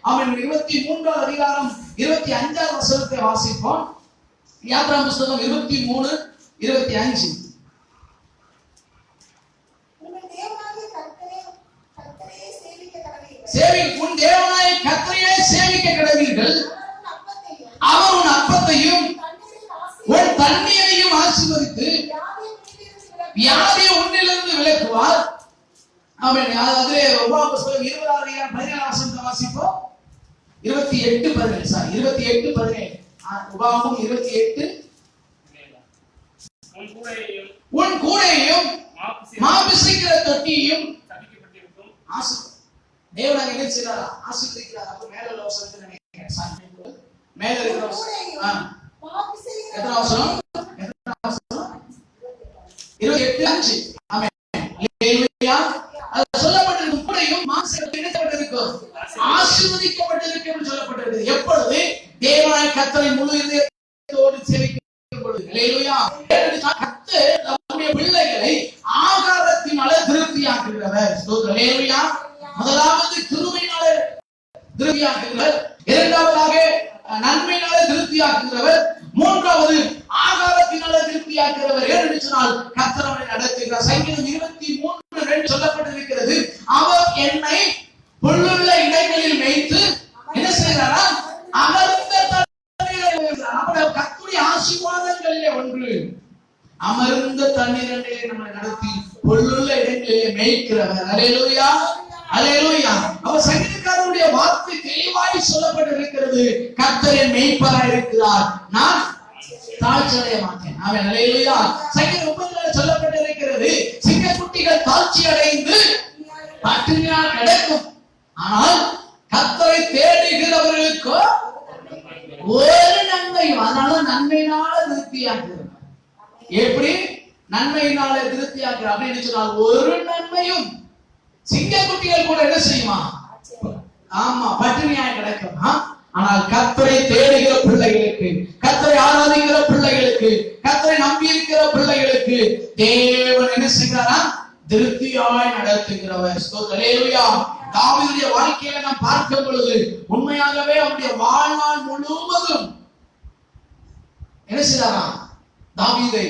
அவன் 23ஆம் அதிகாரம் 25ஆம் வசனத்தை வாசிப்போம். யாத்திராகம புத்தகம் 23:25. உன் தேவனாகிய கர்த்தரையே சேவிக்க கடவீர்கள். அவர் உன் அப்பத்தையும் உன் தண்ணீரையும் ஆசீர்வதித்து வியாதியை உன்னிலிருந்து விலக்குவார். ஆமென். அதிலே உபாகம புத்தகம் 20ஆம் அதிகாரம் 17ஆம் வசனத்தை வாசிப்போம். 28:17 உபாகமம் 28. உன் கூடையையும் மாபிசைக்கிற தொட்டியையும் தேவனாக என்ன செய்றாரா? ஆசீர்வதிக்கிறார். அப்ப மேல உள்ள வசனத்தை நினைக்கிறேன். மேல இருக்கிற எத்தனை வசனம்? 28:5. ஆமென். அல்லேலூயா. அது சொல்லப்பட்டிருக்கும் கூடையும் மாம்சம் இணைக்கப்பட்டிருக்கும், ஆசீர்வதிக்கப்பட்டிருக்கும் சொல்லப்பட்டிருக்கிறது. எப்பொழுது? தேவனாகிய கர்த்தரை முழு இதயத்தோடு சேவிக்கும் பொழுது. அல்லேலூயா. கர்த்தர் நம்முடைய பிள்ளைகளை ஆகாரத்தினால திருப்தியாக்குகிறவர். அல்லேலூயா. முதலாவது கிருபையினாலே திருப்தியாக்குகிறவர், இரண்டாவதாக நன்மையினாலே திருப்தியாக்குகிறவர், மூன்றாவது ஆகாரத்தினாலே திருப்தியாக்குகிறவர். ஏன்னு சொன்னால் கர்த்தர் அவனை நடத்துகிறார். சங்கீதம் 23:2 சொல்லப்பட்டிருக்கிறது, அவர் என்னை புல்லுள்ள இடங்களில் மேய்த்து என்ன செய்கிறாரா? அமர்ந்த தண்ணீரில். கர்த்தருடைய ஆசீர்வாதங்களிலே ஒன்று அமர்ந்த தண்ணீரிலே நம்மை நடத்தி புல்லுள்ள இடங்களிலே மேய்க்கிறவர். அல்லேலூயா. அல்லேலூயா. அவர் சங்கீதக்காரருடைய வார்த்தை தெளிவாய் சொல்லப்பட்டிருக்கிறது, கர்த்தரின் மேய்ப்பராய் இருக்கிறார், நான் தாழ்ச்சியடைய மாட்டேன். ஆமென். அல்லேலூயா. சங்கீதம் 30 சொல்லப்பட்டிருக்கிறது, சிங்கக்குட்டிகள் தாழ்ச்சி அடைந்து பட்டினியால் கிடக்கும், ஆனால் கர்த்தரை தேடுகிறவர்களுக்கு ஒரு நன்மையும். அதனால நன்மையினால திருப்தியாக்குகிறார். எப்படி நன்மையினால திருப்தியாக்குறார் அப்படின்னு சொன்னால் ஒரு நன்மையும். சிங்கக்குட்டிகள் கூட என்ன செய்யுமா? ஆமா, பட்டினியாய் கிடக்கும். ஆனால் கர்த்தரை தேடுகிற பிள்ளைகளுக்கு, கர்த்தரை ஆராதிக்கிற பிள்ளைகளுக்கு, கர்த்தரை நம்பி இருக்கிற பிள்ளைகளுக்கு தேவன் என்ன செய்கிறாரா? திருப்தியாய் நடத்துகிறவர். அல்லேலூயா. தாவீதுடைய வாழ்க்கையில நாம் பார்க்கும் பொழுது உண்மையாகவே அவருடைய வாழ்நாள் முழுவதும் என்ன செய்தாரா? தாவீதை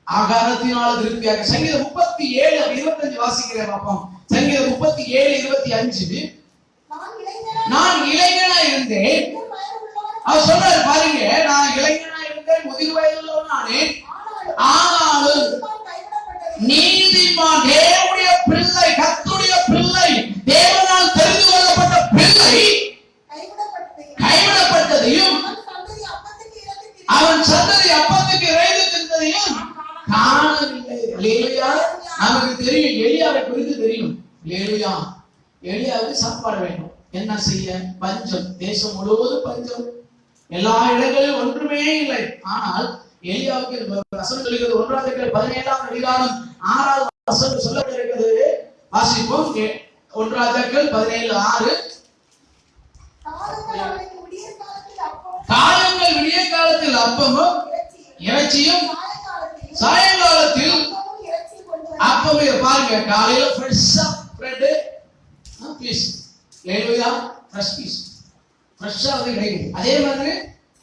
ஆகாரத்தினால திருப்தியாக. சங்கீதம் 37:25 வாசிக்கிறேன் பாப்போம். சங்கீதம் 37:25. நான் இளைஞனா இருந்தேன். அவர் சொல்றாரு பாருங்க, நான் இளைஞனா இருந்தேன், முதிர் வயதுள்ளவனானேன், ஆனாலும் நீதிமான் தேவனுடைய பிள்ளை, கர்த்தருடைய பிள்ளை, தேவனால் தெரிந்து கொள்ளப்பட்ட பிள்ளை கைவிடப்பட்டதையும் அவன் சந்ததி அப்பத்துக்கு இறைந்து தின்றதையும் காணவில்லை. அல்லேலூயா. நமக்கு தெரியும், எலியாவை குறித்து தெரியும். அல்லேலூயா. எலியாவுக்கு சாப்பாடு வேண்டும். என்ன செய்ய? பஞ்சம், தேசம் முழுவதும் பஞ்சம், எல்லா இடங்களிலும் ஒன்றுமே இல்லை. ஆனால் எலியாவுக்கு வசனம் சொல்கிறது, 1 17ஆம் அதிகாரம் 6வது வசனம் சொல்லப்பட்டிருக்கிறது. வாசிப்போம். 1 17:6. காலங்கள் விடிய காலத்தில் அப்பமும் இறைச்சியும், சாயங்காலத்தில் அப்பமே. பாருங்க, காலையில ஃப்ரெஷ்ஷா பிரெட் பீஸ், லேலுயா, ஃப்ரெஷ் பீஸ் ஃப்ரெஷ்ஷா வந்து கிடைக்குது. அதே மாதிரி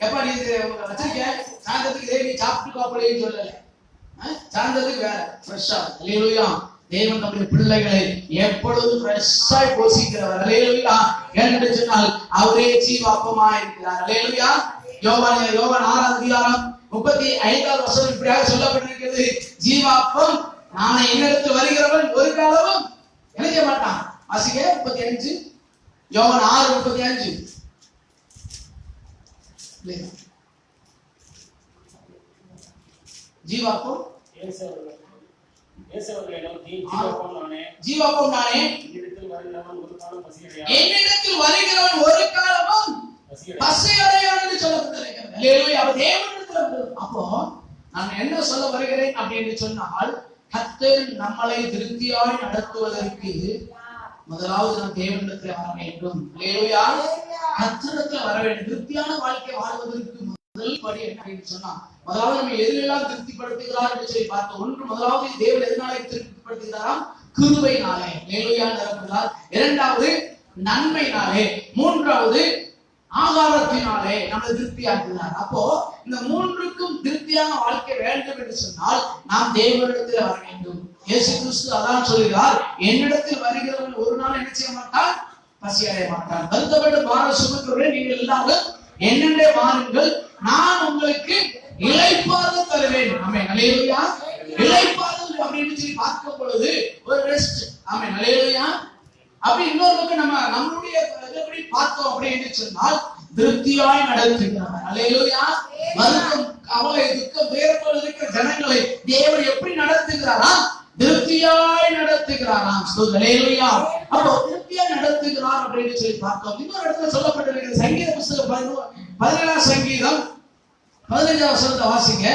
எப்ப நீ வச்சிருக்க சாயந்தரத்துக்கு இதே நீ சாப்பிட்டு காப்பலையும் சொல்லல, சாயந்தரத்துக்கு வேற ஃப்ரெஷ்ஷா. லேலுயா. தேவன் நம்முடைய பிள்ளைகளை எப்பொழுதும் ஃப்ரெஷ்ஷாய் போஷிக்கிறவர். அல்லேலூயா. என்று சொன்னால் அவரே ஜீவாப்பமா இருக்கிறார். அல்லேலூயா. யோவான் 6ஆம் அதிகாரம் 35வது வசனம் இப்படியாக சொல்லப்பட்டிருக்கிறது, ஜீவாப்பம் நானே, என்னிடத்தில் வருகிறவன் ஒரு காலமும் என்ன செய்ய மாட்டான். வாசிக்க 35, யோவான் 6:35. ஜீவாப்பம் இயேசுவர்களை நோக்கி ஜீவாப்பம் நானே என்னிடத்தில் வருகிறவன் ஒரு காலமும் பசியடையான் என்று சொல்லப்பட்டிருக்கிறது. அல்லேலூயா. அப்போ நான் என்ன சொல்ல வருகிறேன் அப்படின்னு சொன்னால், கர்த்தர் நம்மளை திருப்தியாய் நடத்துவதற்கு முதலாவது நாம் தேவனிடத்தில் வர வேண்டும். அல்லேலூயா. கர்த்தரிடத்தில் வர வேண்டும். திருப்தியான வாழ்க்கை வாழ்வதற்கு முதல் படி என்ன அப்படின்னு சொன்னா, முதலாவது நம்ம எதிலெல்லாம் திருப்திப்படுத்துகிறார் என்று சொல்லி பார்த்தோம். ஒன்று, முதலாவது தேவன் எதனாலே திருப்திப்படுத்துகிறாராம்? கிருபையினாலே. அல்லேலூயா நிரப்புகிறார். இரண்டாவது நன்மையினாலே. மூன்றாவது ஆகாரத்தினாலே நம்மை திருப்தியாக்குகிறார். அப்போ இந்த மூன்றுக்கும் திருப்தியான வாழ்க்கை வேண்டும் என்று சொன்னால் நாம் தேவனிடத்தில் வர வேண்டும். இயேசு கிறிஸ்து அதான் சொல்கிறார், என்னிடத்தில் வருகிறவன் ஒரு நாள் என்ன செய்ய மாட்டான்? பசி அடைய மாட்டான். வருத்தப்பட்டு பார சுமக்கிறவர்களே, நீங்கள் எல்லாரும் என்னென்ன வாருங்கள், நான் உங்களுக்கு இளைப்பாறுதல் தருவேன். ஆமென். அல்லேலூயா. இளைப்பாறுதல் அப்படின்னு சொல்லி பார்க்கும் பொழுது ஒரு ரெஸ்ட். ஆமென். அல்லேலூயா. அப்படி இன்னொரு பக்கம் நம்மளுடைய எப்படி பார்த்தோம் அப்படின்னு சொன்னால், திருப்தியாய் நடத்துகிறார். அல்லேலூயா. வருத்தம், கவலை, துக்கம், வேறுபாடு இருக்கிற ஜனங்களை தேவன் எப்படி நடத்துகிறாரா? திருப்தியாய் நடத்துகிறாராம். அல்லேலூயா. அப்போ திருப்தியாய் நடத்துகிறார் அப்படின்னு சொல்லி பார்த்தோம். இன்னொரு இடத்துல சொல்லப்பட்டிருக்கிறது, சங்கீத புத்தகம் 17ஆம் சங்கீதம் 15ஆம் வசனத்தை வாசிங்க.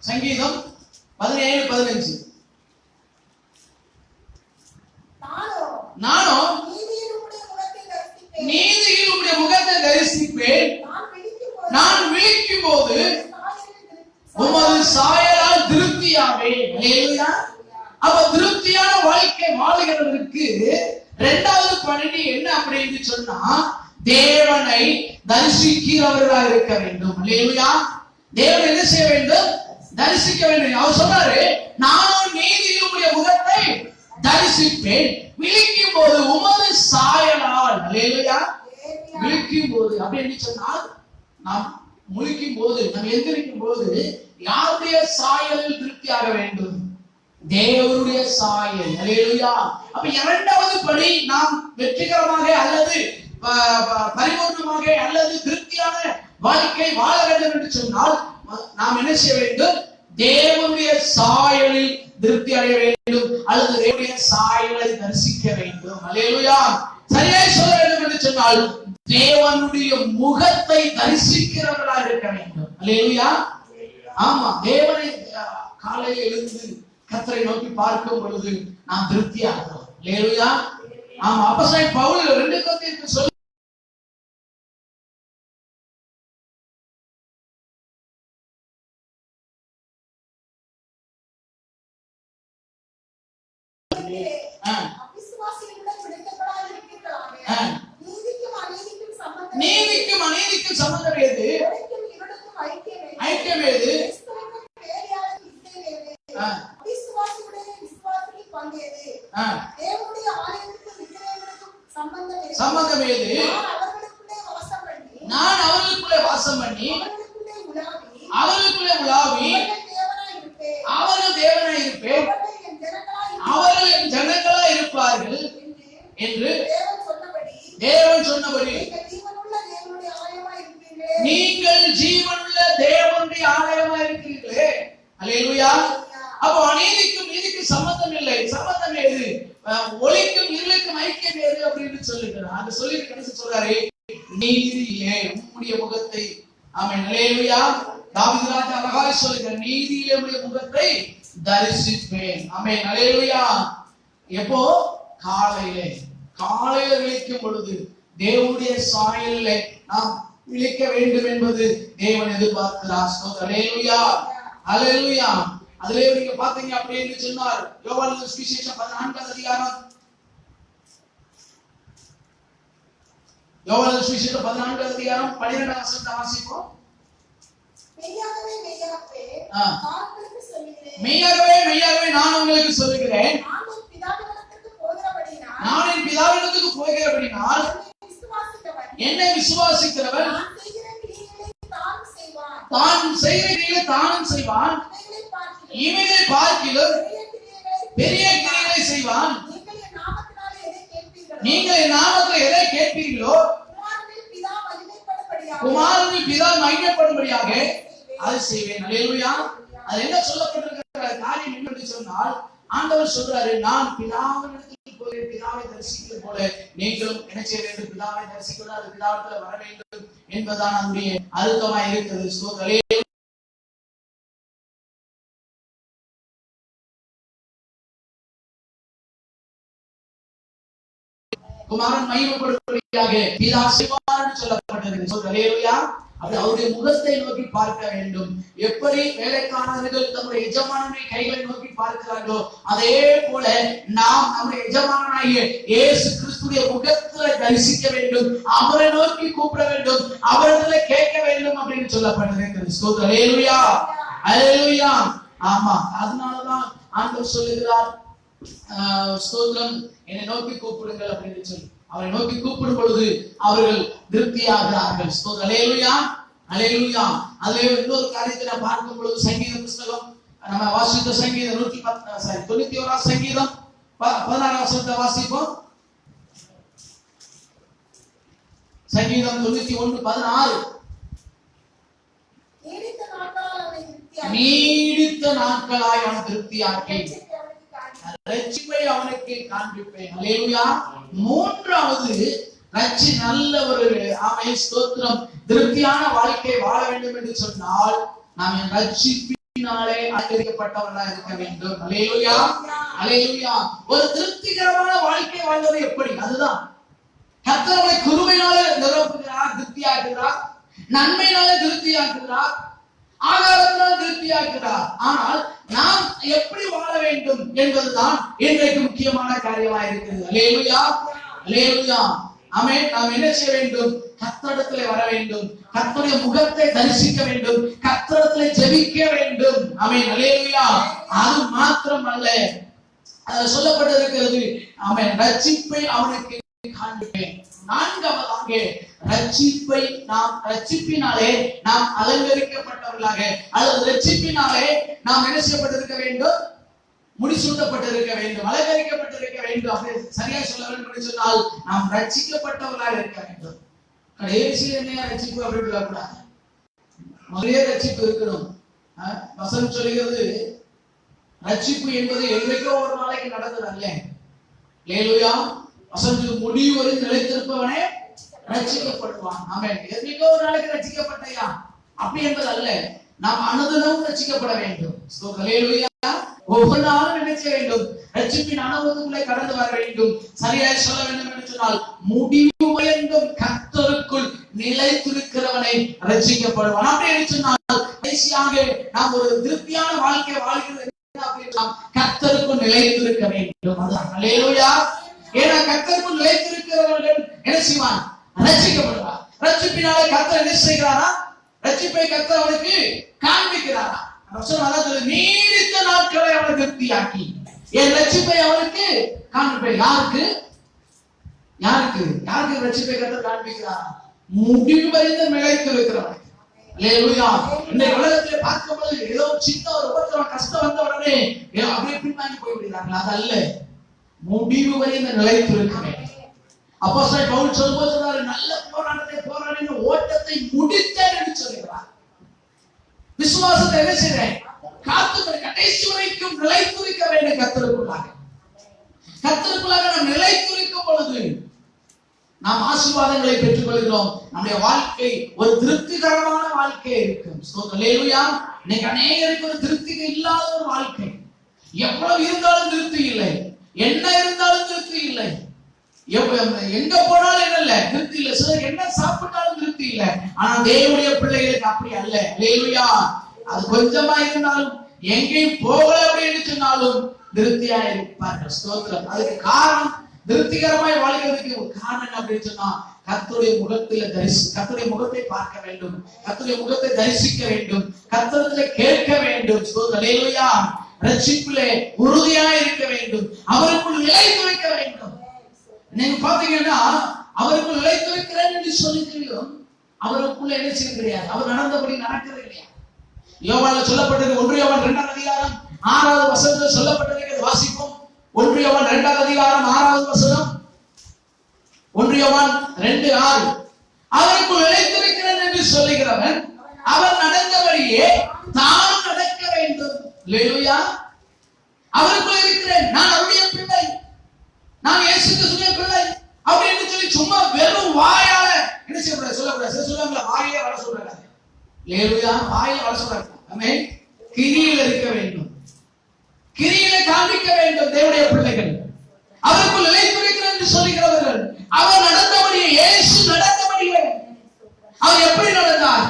சங்கீதம் 17:15. நானும் நீதியில் உம்முடைய முகத்தை தரிசிப்பேன். நான் விழிக்கும் போது உமது சாயலால் திருப்தியாவேன். அல்லேலூயா. அப்ப திருப்தியான வாழ்க்கை வாழுகிறவருக்கு இரண்டாவது பணி என்ன அப்படின்னு சொன்னா, தேவனை தரிசிக்கிறவர்களாக இருக்க வேண்டும். அல்லேலூயா. தேவனை என்ன செய்ய வேண்டும்? தரிசிக்க வேண்டும். அவர் சொன்னாரு, நானும் நீதியில் உம்முடைய முகத்தை தரிசிப்பேன், விழிக்கும் போது உமது சாயலால். அல்லேலூயா. விழிக்கும் போது அப்படின்னு சொன்னால், நாம் முழிக்கும் போது, நாம் எந்திரிக்கும் போது யாருடைய சாயலில் திருப்தியாக வேண்டும்? தேவனுடைய சாயல். அல்லேலூயா. அப்ப இரண்டாவது படி, நாம் வெற்றிகரமாக அல்லது பரிபூர்ணமாக அல்லது திருப்தியான வாழ்க்கை வாழ வேண்டும் என்று சொன்னால் நாம் என்ன செய்ய வேண்டும்? தேவனுடைய சாயலில் திருப்தி அடைய வேண்டும் அல்லது தேவனுடைய சாயலை தரிசிக்க வேண்டும். அல்லேலூயா. சரியாய் சொல்ல வேண்டும் என்று சொன்னால், தேவனுடைய முகத்தை தரிசிக்கிறவர்களாக இருக்க வேண்டும். அல்லேலூயா. ஆமா, தேவனை காலையில் எழுந்து கர்த்தரை நோக்கி பார்க்கும் பொழுது நாம் திருப்தியாகிறோம். அல்லேலூயா. ஆமா, அப்போஸ்தலன் பவுல் 2 கொரிந்தியருக்கு சொல்லி நீதிக்கும் அநீதிக்கும் சம்பந்தம் ஏது? ஐக்கியம் ஏது? சம்பந்தம் ஏது? நான் அவர்களுக்குள்ளே வாசம் பண்ணி அவர்களுக்குள்ளே உலாவி அவர்கள் தேவனாய் இருப்பேன், அவர்கள் என் ஜனங்களாய் இருப்பார்கள் என்று தேவன் சொன்னபடி நீங்கள் ஜீவனுள்ள தேவனுடைய ஆலயமாய் இருக்கிறீர்களே. அல்லேலூயா. அப்போ அநீதிக்கும் நீதிக்கும் சம்பந்தம் இல்லை. சம்பந்தம் ஏது? ஒளிக்கும் இருளுக்கும் ஐக்கியம் ஏது அப்படின்னு சொல்லுகிறார். அது சொல்லி கடைசி சொல்றாரு, நீதியிலே உம்முடைய முகத்தை. ஆமென். அல்லேலூயா. தாவீது ராஜா அழகாய் சொல்லுகிறார், நீதியிலே உம்முடைய முகத்தை தரிசிப்பேன். ஆமென். அல்லேலூயா. எப்போ? காலையிலே விழிக்கும் பொழுது தேவனுடைய சாயலிலே நாம் விழிக்க வேண்டும் என்பது தேவன் எதிர்பார்க்கிறார். அல்லேலூயா. அல்லேலூயா. அதிலே நீங்க பாத்தீங்க அப்படின்னு சொன்னார், யோவான் சுவிசேஷம் 14ஆம் அதிகாரம், யோவான் சுவிசேஷம் 14ஆம் அதிகாரம் 12ஆம் வசனத்தை வாசிப்போம். மெய்யாகவே மெய்யாகவே நான் உங்களுக்கு சொல்லுகிறேன், நான் என் பிதாவினிடத்துக்கு போகிறபடினால் என்னை விசுவாசிக்கிறவன் தான் செய்கிறீர்களே தானும் செய்வான், இவைகளை பார்க்கிலும் பெரிய கிரியைகளை செய்வான். நீங்கள் என் நாமத்தில் எதை கேட்பீர்களோ குமாரனை பிதா மகிமைப்படும்படியாக அதை செய்வேன். அல்லேலூயா. அது என்ன சொல்லப்பட்டிருக்கிற காரியம் என்று சொன்னால், ஆண்டவர் சொல்றாரு, நான் பிதாவினிடத்தில் போய் பிதாவை தரிசிக்கிறது போல நீங்களும் என்ன செய்ய வேண்டும், பிதாவை தரிசிக்கணும், அது பிதாவிடத்தில் வர வேண்டும் என்பதுதான் நம்முடைய அழுத்தமாய் இருக்கிறது. குமாரன் மகிமைப்படும்படியாக பிதா செய்வார் என்று சொல்லப்பட்டிருக்கிறது. அல்லேலூயா. அப்படி அவருடைய முகத்தை நோக்கி பார்க்க வேண்டும். எப்படி வேலைக்காரர்கள் தம்முடைய எஜமானனை கைகளை நோக்கி பார்க்கிறார்களோ, அதே போல நாம் நம்முடைய எஜமானாகிய இயேசு கிறிஸ்துடைய முகத்தை தரிசிக்க வேண்டும், அவரை நோக்கி கூப்பிட வேண்டும், அவரிடத்துல கேட்க வேண்டும் அப்படின்னு சொல்லப்பட்டிருக்கிறது. அல்லேலூயா, அல்லேலூயா. ஆமா, அதனாலதான் ஆண்டவர் சொல்லுகிறார், ஸ்தோத்திரம், என்னை நோக்கி கூப்பிடுங்கள் அப்படின்னு சொல்லி அவரை நோக்கி கூப்பிடும் பொழுது அவர்கள் திருப்தியாகிறார்கள். அல்லேலூயா, அல்லேலூயா. அதுல இன்னொரு காரியத்தை நான் பார்க்கும் பொழுது, சங்கீத புஸ்தகம் நம்ம வாசித்த சங்கீதம் 91 சங்கீதம் 16 வசனத்தை வாசிப்போம். சங்கீதம் 91:16. நீடித்த நாட்களாய் அவன் திருப்தியாக்கி ரட்சிப்பை அவனுக்கு காண்பிப்பேன். அல்லேலூயா. மூன்றாவது, நல்ல ஒரு ஸ்தோத்திரம், திருப்தியான வாழ்க்கை வாழ வேண்டும் என்று சொன்னால் நாம் ரட்சிப்பினாலே அலங்கரிக்கப்பட்டவர்களாக இருக்க வேண்டும். அல்லேலூயா, அல்லேலூயா. ஒரு திருப்திகரமான வாழ்க்கை வாழ்வது எப்படி? அதுதான் கர்த்தரை கிருபையினாலே நிரப்புகிறார், திருப்தியாக்குகிறார், நன்மையினாலே திருப்தியாக்குகிறார், ஆகாரத்தினால் திருப்தியாக்குகிறார். ஆனால் நாம் எப்படி வாழ வேண்டும் என்பதுதான் இன்றைக்கு முக்கியமான காரியமாக இருக்கிறது. அல்லேலூயா, அல்லேலூயா. ஆமென். நாம் என்ன செய்ய வேண்டும்? கர்த்தரிடத்திலே வர வேண்டும், கர்த்தருடைய முகத்தை தரிசிக்க வேண்டும், கர்த்தரிடத்திலே ஜெபிக்க வேண்டும். ஆமென், அல்லேலூயா. அது மாத்திரம் அல்ல, சொல்லப்பட்டிருக்கிறது, ஆமென், ரட்சிப்பை அவனுக்கு காண்பிப்பேன். நான்காவதாக, ரட்சிப்பினாலே நாம் அலங்கரிக்கப்பட்டவர்களாக, அல்லது ரட்சிப்பினாலே நாம் என்ன செய்யப்பட்டிருக்க வேண்டும்? முடிசூட்டப்பட்டிருக்க வேண்டும், அலங்கரிக்கப்பட்டிருக்க வேண்டும். அப்படி சரியா சொல்ல வேண்டும் என்று சொன்னால் நாம் ரட்சிக்கப்பட்டவர்களாக இருக்க வேண்டும். கடைசியில் என்ன ரட்சிப்பு அப்படின்னு சொல்லக்கூடாது, முதலே ரட்சிப்பு இருக்கணும். வசனம் சொல்லுகிறது, ரட்சிப்பு என்பது என்றைக்கோ ஒரு நாளைக்கு நடந்தது அல்ல. அல்லேலூயா. வசனத்துக்கு முடிவு வரை நிலைத்திருப்பவனே ரட்சிக்கப்படுவான். ஆமென். என்றைக்கோ ஒரு நாளைக்கு ரட்சிக்கப்பட்டையா அப்படி என்பது அல்ல, நாம் அனுதினமும் ரட்சிக்கப்பட வேண்டும். அல்லேலூயா. ஒவ்வொரு நாளும் நினைக்க வேண்டும், ரட்சிப்பின் அனுபவத்துக்குள்ளே கடந்து வர வேண்டும். சரியாய் சொல்ல வேண்டும் என்று சொன்னால், முடிவு வேண்டும் கர்த்தருக்குள் நிலைத்திருக்கிறவனை ரட்சிக்கப்படுவான். அப்படி என்று சொன்னால் கடைசியாக நாம் ஒரு திருப்தியான வாழ்க்கை வாழ்கிறது கர்த்தருக்குள் நிலைத்திருக்க வேண்டும். அல்லேலூயா. ஏன்னா கர்த்தருக்குள் நிலைத்திருக்கிறவர்கள் என்ன செய்வான்? ரட்சிக்கப்படுவார். ரட்சிப்பினாலே கர்த்தர் என்ன செய்கிறாரா? ரட்சிப்பை கர்த்தர் அவனுக்கு காண்பிக்கிறாரா? நீடித்த நாட்களை அவனை திருப்தியாக்கி என் ரட்சிப்பை அவனுக்கு காண்பிப்பேன். யாருக்கு? யாருக்கு? யாருக்கு ரட்சிப்பை கர்த்தர் காண்பிக்கிறாரா? முடிவு வரைந்து நிலைத்திருக்கிறவன். அல்லேலூயா. இந்த உலகத்திலே பார்க்கும்போது ஏதோ சின்ன ஒரு உபத்திரம் கஷ்டம் வந்த உடனே அப்படியே பின்வாங்கி போய்விடுகிறார்கள். அது அல்ல, முடிவு வரை இந்த நிலைத்திருக்கிறேன். அப்போஸ்தலன் பவுல் சொல்லும்போது சொல்றாரு, நல்ல போராட்டத்தை போராடி ஓட்டத்தை முடித்தேன் என்று சொல்கிறார். விசுவாசத்தை என்ன செய்றேன்? காத்து கடைசி வரைக்கும் நிலைத்திருக்க வேண்டும். கர்த்தருக்குள்ளாக நாம் நிலைத்திருக்கும் பொழுது நாம் ஆசீர்வாதங்களை பெற்றுக் கொள்கிறோம். நம்முடைய வாழ்க்கை ஒரு திருப்திகரமான வாழ்க்கை இருக்கும். அல்லேலூயா. இன்னைக்கு அநேகருக்கு ஒரு திருப்தி இல்லாத ஒரு வாழ்க்கை. எவ்வளவு இருந்தாலும் திருப்தி இல்லை, என்ன இருந்தாலும் திருப்தி இல்லை, எங்க போனாலும் என்ன இல்ல திருப்தி இல்லை, சிலர் என்ன சாப்பிட்டாலும் திருப்தி இல்லை. ஆனா தேவனுடைய பிள்ளைகளுக்கு அப்படி அல்ல. அல்லேலூயா. அது கொஞ்சமா இருந்தாலும் எங்கேயும் போகல அப்படின்னு சொன்னாலும் திருப்தியா இருப்பார்கள். ஸ்தோத்திரம். அதுக்கு காரணம், திருப்திகரமாய் வாழ்கிறதுக்கு ஒரு காரணம் அப்படின்னு சொன்னா கர்த்தருடைய கர்த்தருடைய முகத்தை பார்க்க வேண்டும், கர்த்தருடைய முகத்தை தரிசிக்க வேண்டும், கர்த்தரிடத்திலே கேட்க வேண்டும். அல்லேலூயா. ரட்சிப்பிலே உறுதியா இருக்க வேண்டும், அவருக்குள் நிலைத்திருக்க வேண்டும். நீங்க பாத்தீங்கன்னா அவருக்குள் நிலைத்திருக்கிறேன் என்று சொல்லி தெரியும், அவருக்குள்ள என்ன செய்ய கிடையாது, அவர் நடந்தபடி நடக்கிறது கிடையாது. யோவான்ல சொல்லப்பட்டது 1 யோவான் 2ஆம் அதிகாரம் 6வது வசனத்தில் சொல்லப்பட்டிருக்கிறது. வாசிப்போம். 1 யோவான் 2ஆம் அதிகாரம் 6வது வசனம். 1 யோவான் 2:6. அவருக்குள் நிலைத்திருக்கிறேன் என்று சொல்லுகிறவன் அவர் நடந்தபடியே தான் நடக்க வேண்டும். அல்லேலூயா. அவருக்குள் இருக்கிறேன், நான் அவருடைய பிள்ளை, நான் இயேசு கிறிஸ்துவின் பிள்ளை அப்படின்னு சொல்லி சும்மா வெறும் வாயால என்ன செய்யக்கூடாது, சொல்லக்கூடாது. சொல்லுவாங்களா, வாயிலே வர சொல்றாங்க. அல்லேலூயா. வாயில வர சொல்றாங்க. ஆமென். கிரியில் இருக்க வேண்டும், கிரியில காண்பிக்க வேண்டும். தேவனுடைய பிள்ளைகள் அவருக்குள் நிலைத்திருக்கிறார் என்று சொல்லுகிறவர்கள் அவர் நடந்தபடியே, இயேசு நடந்தபடியே. அவர் எப்படி நடந்தார்?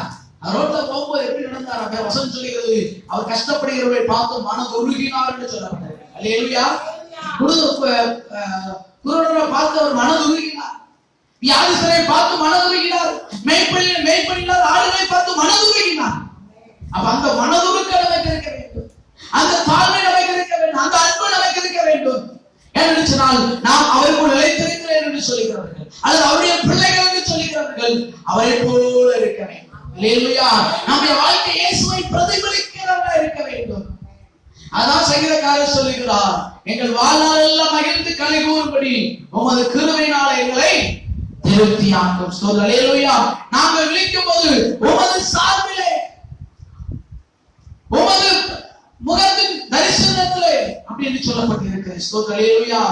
ரோட்ல போகும்போது எப்படி நடந்தார்? அந்த வசனம் சொல்லுகிறது, அவர் கஷ்டப்படுகிறவரை பார்த்து மனம் உருகினார் என்று சொல்லப்பட்டது. அல்லேலூயா. குருடரை பார்த்து அவர் மனம் உருகினார், வியாதிசரை பார்த்து மனம் உருகினார், மேய்ப்பனில்லாத ஆடுகளை பார்த்து மனம் உருகினார். அப்ப அந்த மனதுருக்க நமக்கு இருக்க வேண்டும், அந்த தாழ்மை நமக்கு இருக்க வேண்டும், அந்த அன்பு நமக்கு இருக்க வேண்டும். என்று சொன்னால் நாம் அவருக்குள் நிலைத்திருக்கிறேன் என்று சொல்லுகிறவர்கள், அல்லது அவருடைய பிள்ளைகள் என்று சொல்லுகிறவர்கள் அவரை போல இருக்க வேண்டும். அல்லேலூயா. நம்முடைய வாழ்க்கை இயேசுவை பிரதிபலிக்கிறவர்களாக இருக்க வேண்டும். அதான் சங்கீதக்காரர் சொல்லுகிறார், எங்கள் வாழ்நாள் எல்லாம் மகிழ்ந்து களி கூறும்படி உமது கிருபையினாலே எங்களை திருப்தியாக்கும். அல்லேலூயா. நாங்கள் விழிக்கும் போது உமது சார்பிலே, உமது முகத்தின் தரிசனத்திலே அப்படின்னு சொல்லப்பட்டிருக்கிறது. அல்லேலூயா.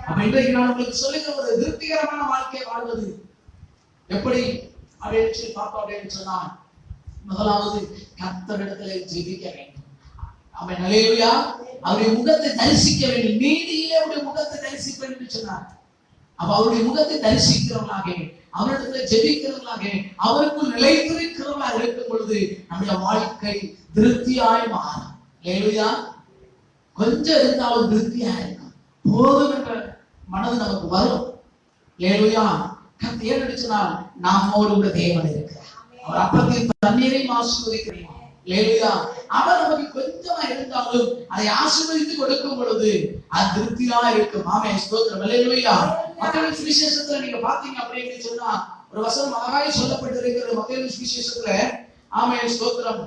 அப்ப இன்றைக்கு நான் உங்களுக்கு சொல்லுகிற ஒரு திருப்திகரமான வாழ்க்கை வாழ்வது எப்படி அப்படின்னு சொல்லி பாப்பா அப்படின்னு சொன்னா, முதலாவது கர்த்தரிடத்திலே ஜெபிக்க வேண்டும். அவன் அல்லேலூயா. அவருடைய முகத்தை தரிசிக்க வேண்டும். நீதியிலே அவருடைய முகத்தை தரிசிப்பேன் என்று சொன்னார். அப்ப அவருடைய முகத்தை தரிசிக்கிறவர்களாக, அவரிடத்துல ஜெபிக்கிறவர்களாக, அவருக்குள் நிலைத்திருக்கிறவர்களாக இருக்கும் பொழுது நம்முடைய வாழ்க்கை திருப்தியாய் மாறும். அல்லேலூயா. கொஞ்சம் இருந்தாலும் திருப்தியா இருக்கும், போதும் என்ற மனது நமக்கு வரும். அல்லேலூயா. ஏன்னு சொன்னால் நம்மோடு கூட தேவன் இருக்கிறார். அவர் அப்பத்தின் தண்ணீரையும் ஆசீர்வதிக்கிறார். அல்லேலூயா. அவர் நமக்கு கொஞ்சமா இருந்தாலும் அதை ஆசீர்வதித்து கொடுக்கும் பொழுது அது திருப்தியா இருக்கும். ஆமென். ஸ்தோத்திரம். அல்லேலூயா. மத்தேயு சுவிசேஷத்துல நீங்க பாத்தீங்க அப்படின்னு சொன்னா ஒரு வசனம் அழகாய் சொல்லப்பட்டிருக்கிறது. மத்தேயு சுவிசேஷத்துல, ஆமென், ஸ்தோத்திரம்,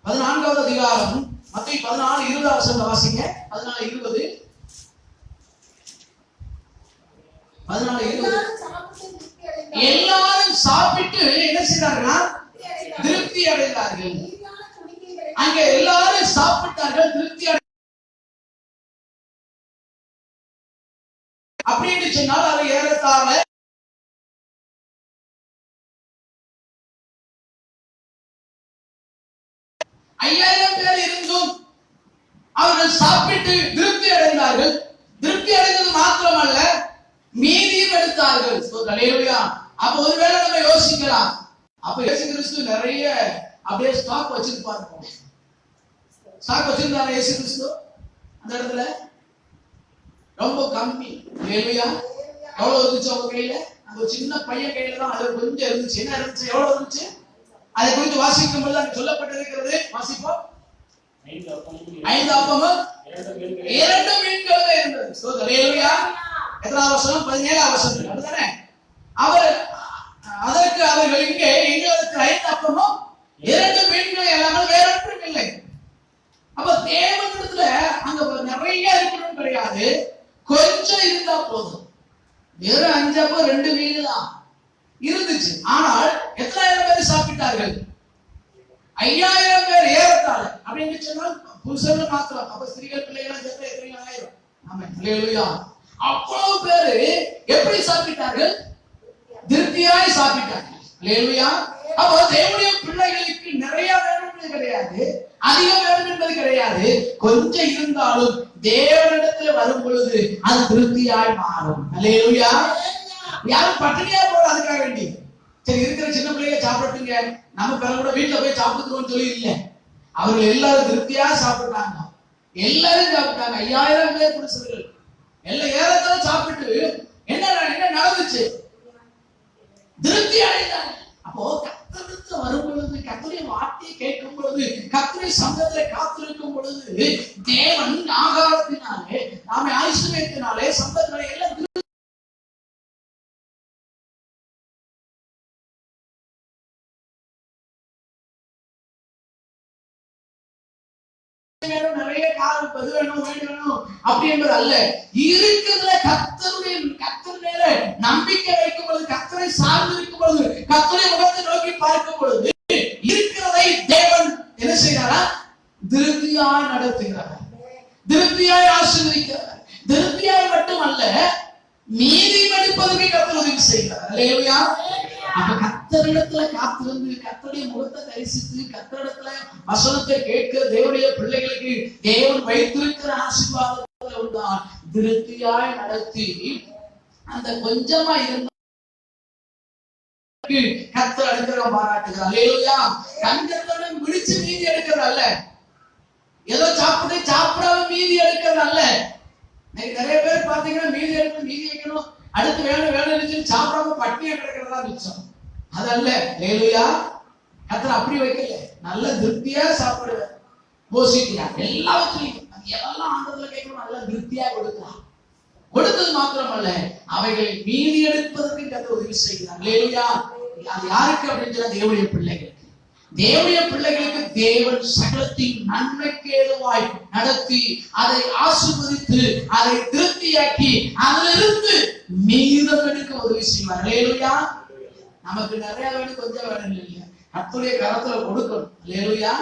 14வது அதிகாரம், மத்தேயு 14:20 வசனம் வாசிங்க. 14:20, 14:20. எல்லாரும் சாப்பிட்டு என்ன செய்தார்களா? திருப்தி அடைந்தார்கள். அங்க எல்லாரும் சாப்பிட்டார்கள், திருப்தி அடை அப்படின்னு சொன்னால் அது ஏறத்தாழ 5000 பேர் இருந்தும் அவர்கள் சாப்பிட்டு திருப்தி அடைந்தார்கள். திருப்தி அடைந்தது மாத்திரமல்ல, மீதியும் எடுத்தார்கள். அல்லேலூயா. அப்ப ஒருவேளை நம்ம யோசிக்கலாம், அப்ப இயேசு கிறிஸ்து நிறைய அப்படியே ஸ்டாக் வச்சிருப்பாரு. ஸ்டாக் வச்சிருந்தாரு இயேசு கிறிஸ்து அந்த இடத்துல? ரொம்ப கம்மி. அல்லேலூயா. எவ்வளவு இருந்துச்சு அவங்க கையில? அந்த சின்ன பையன் கையில தான் அது கொஞ்சம் இருந்துச்சு. என்ன இருந்துச்சு? எவ்வளவு இருந்துச்சு? அதை குறித்து வாசிக்கும் போது அங்கு சொல்லப்பட்டிருக்கிறது. வாசிப்போம். 5 அப்பமும் 2 மீன்களும் இருந்தது. அல்லேலூயா. எத்தனாவது வசனம்? 17வது வசனம். அதுதானே? அதற்கு அவர்கள் இங்கே எங்களுக்கு 5 அப்பமும் 2 மீன்கள் இல்லாமல் வேற ஒன்றும் இல்லை. அப்ப தேவனிடத்துல அங்க நிறைய இருக்கணும் கிடையாது, கொஞ்சம் இருந்தா போதும். வெறும் 5 அப்பம் 2 மீன் தான் இருந்துச்சு. ஆனால் எத்தனாயிரம் பேர் சாப்பிட்டார்கள்? 5000 பேர் ஏறத்தாழ. அப்படின்னு சொன்னால் புருஷர்கள் மாத்திரம். அப்ப ஸ்திரீகள் பிள்ளைகள் சேர்த்து எத்தனை ஆயிரம்? ஆமென். அல்லேலூயா. அவ்வளவு பேரு எப்படி சாப்பிட்டார்கள்? திருப்தியாய் சாப்பிட்டார்கள். அல்லேலூயா. அப்போ தேவனுடைய பிள்ளைகளுக்கு நிறைய வேணும் என்பது கிடையாது, அதிகம் வேணும் என்பது கிடையாது. கொஞ்சம் இருந்தாலும் தேவனிடத்தில் வரும் பொழுது அது திருப்தியாய் மாறும். அல்லேலூயா. யாரும் பட்டினியா போற அதுக்காக வேண்டி சரி இருக்கிற சின்ன பிள்ளைங்க சாப்பிட்டுங்க, நம்ம பிறகு கூட வீட்டுல போய் சாப்பிட்டுக்கிறோம்னு சொல்லி இல்ல. அவர்கள் எல்லாரும் திருப்தியா சாப்பிட்டாங்க. எல்லாரும் சாப்பிட்டாங்க. 5000 பேர் புருஷர்கள் எல்லாம் ஏறத்தாழ சாப்பிட்டு என்ன நடந்துச்சு? திருப்தி அடைந்தாங்க. அப்போ கர்த்தருக்கு வரும் பொழுது, கர்த்தருடைய வார்த்தையை கேட்கும் பொழுது, கர்த்தருடைய சமூகத்திலே காத்திருக்கும் பொழுது தேவன் ஆகாரத்தினாலே, நாம ஆசீர்வாதத்தினாலே, சம்பத்தினாலே எல்லாம் வேணும், நிறைய கார் வேணும், வீடு வேணும் அப்படி என்பது அல்ல. இருக்கிறதுல கர்த்தர் மேல நம்பிக்கை வைக்கும் பொழுது, கர்த்தரை சார்ந்து இருக்கும் பொழுது, கர்த்தரை முகத்தை நோக்கி பார்க்கும் பொழுது இருக்கிறதை தேவன் என்ன செய்யறாரா? திருப்தியாய் நடத்துகிறார், திருப்தியாய் ஆசீர்வதிக்கிறார். திருப்தியாய் மட்டுமல்ல, மீதி எடுப்பதற்கு கர்த்தர் உதவி செய்கிறார். அல்லேலூயா. அப்ப கர்த்தரிடத்துல காத்திருந்து, கர்த்தருடைய முகத்தை தரிசித்து, கர்த்தரிடத்துல வசனத்தை கேட்கிற தேவனுடைய பிள்ளைகளுக்கு தேவன் வைத்திருக்கிற ஆசீர்வாதத்துல உண்டான் திருப்தியாய் நடத்தி அந்த கொஞ்சமா இருந்த கர்த்தர் அனுக்கிரகம் பாராட்டுகிறார். அல்லேலூயா. கண்கத்தோட விழிச்சு மீதி எடுக்கிறது அல்ல, ஏதோ சாப்பிடாம மீதி எடுக்கிறது அல்ல. நிறைய பேர் பாத்தீங்கன்னா மீதி எடுக்கணும், மீதி வைக்கணும், அடுத்து வேணும் சாப்பிடாம பட்டினியா கிடக்கிறதா மிச்சம். அதல்ல. அல்லேலூயா. கர்த்தர் அப்படி வைக்கல, நல்ல திருப்தியா சாப்பிடுவார், போஷிக்கிறார். எல்லாவற்றையும் எல்லாம் ஆண்டவர்ல கேட்கணும், நல்லா திருப்தியா கொடுக்கிறார். கொடுத்தது மாத்திரமல்ல, அவைகளை மீதி எடுப்பதற்கு கர்த்தர் உதவி செய்கிறார். அல்லேலூயா. அது யாருக்கு அப்படின்னு சொன்னா தேவனுடைய பிள்ளைகளுக்கு. தேவனுடைய பிள்ளைகளுக்கு தேவன் சகலத்தின் நன்மைக்கு ஏதுவாய் நடத்தி, அதை ஆசீர்வதித்து, அதை திருப்தியாக்கி, அதிலிருந்து மீதம் எடுக்க உதவி செய்வார். அல்லேலூயா. நமக்கு நிறைய வேணும், கொஞ்சம் வேணும் இல்லையா? கர்த்தருடைய கரத்துல கொடுக்கணும். அல்லேலூயா.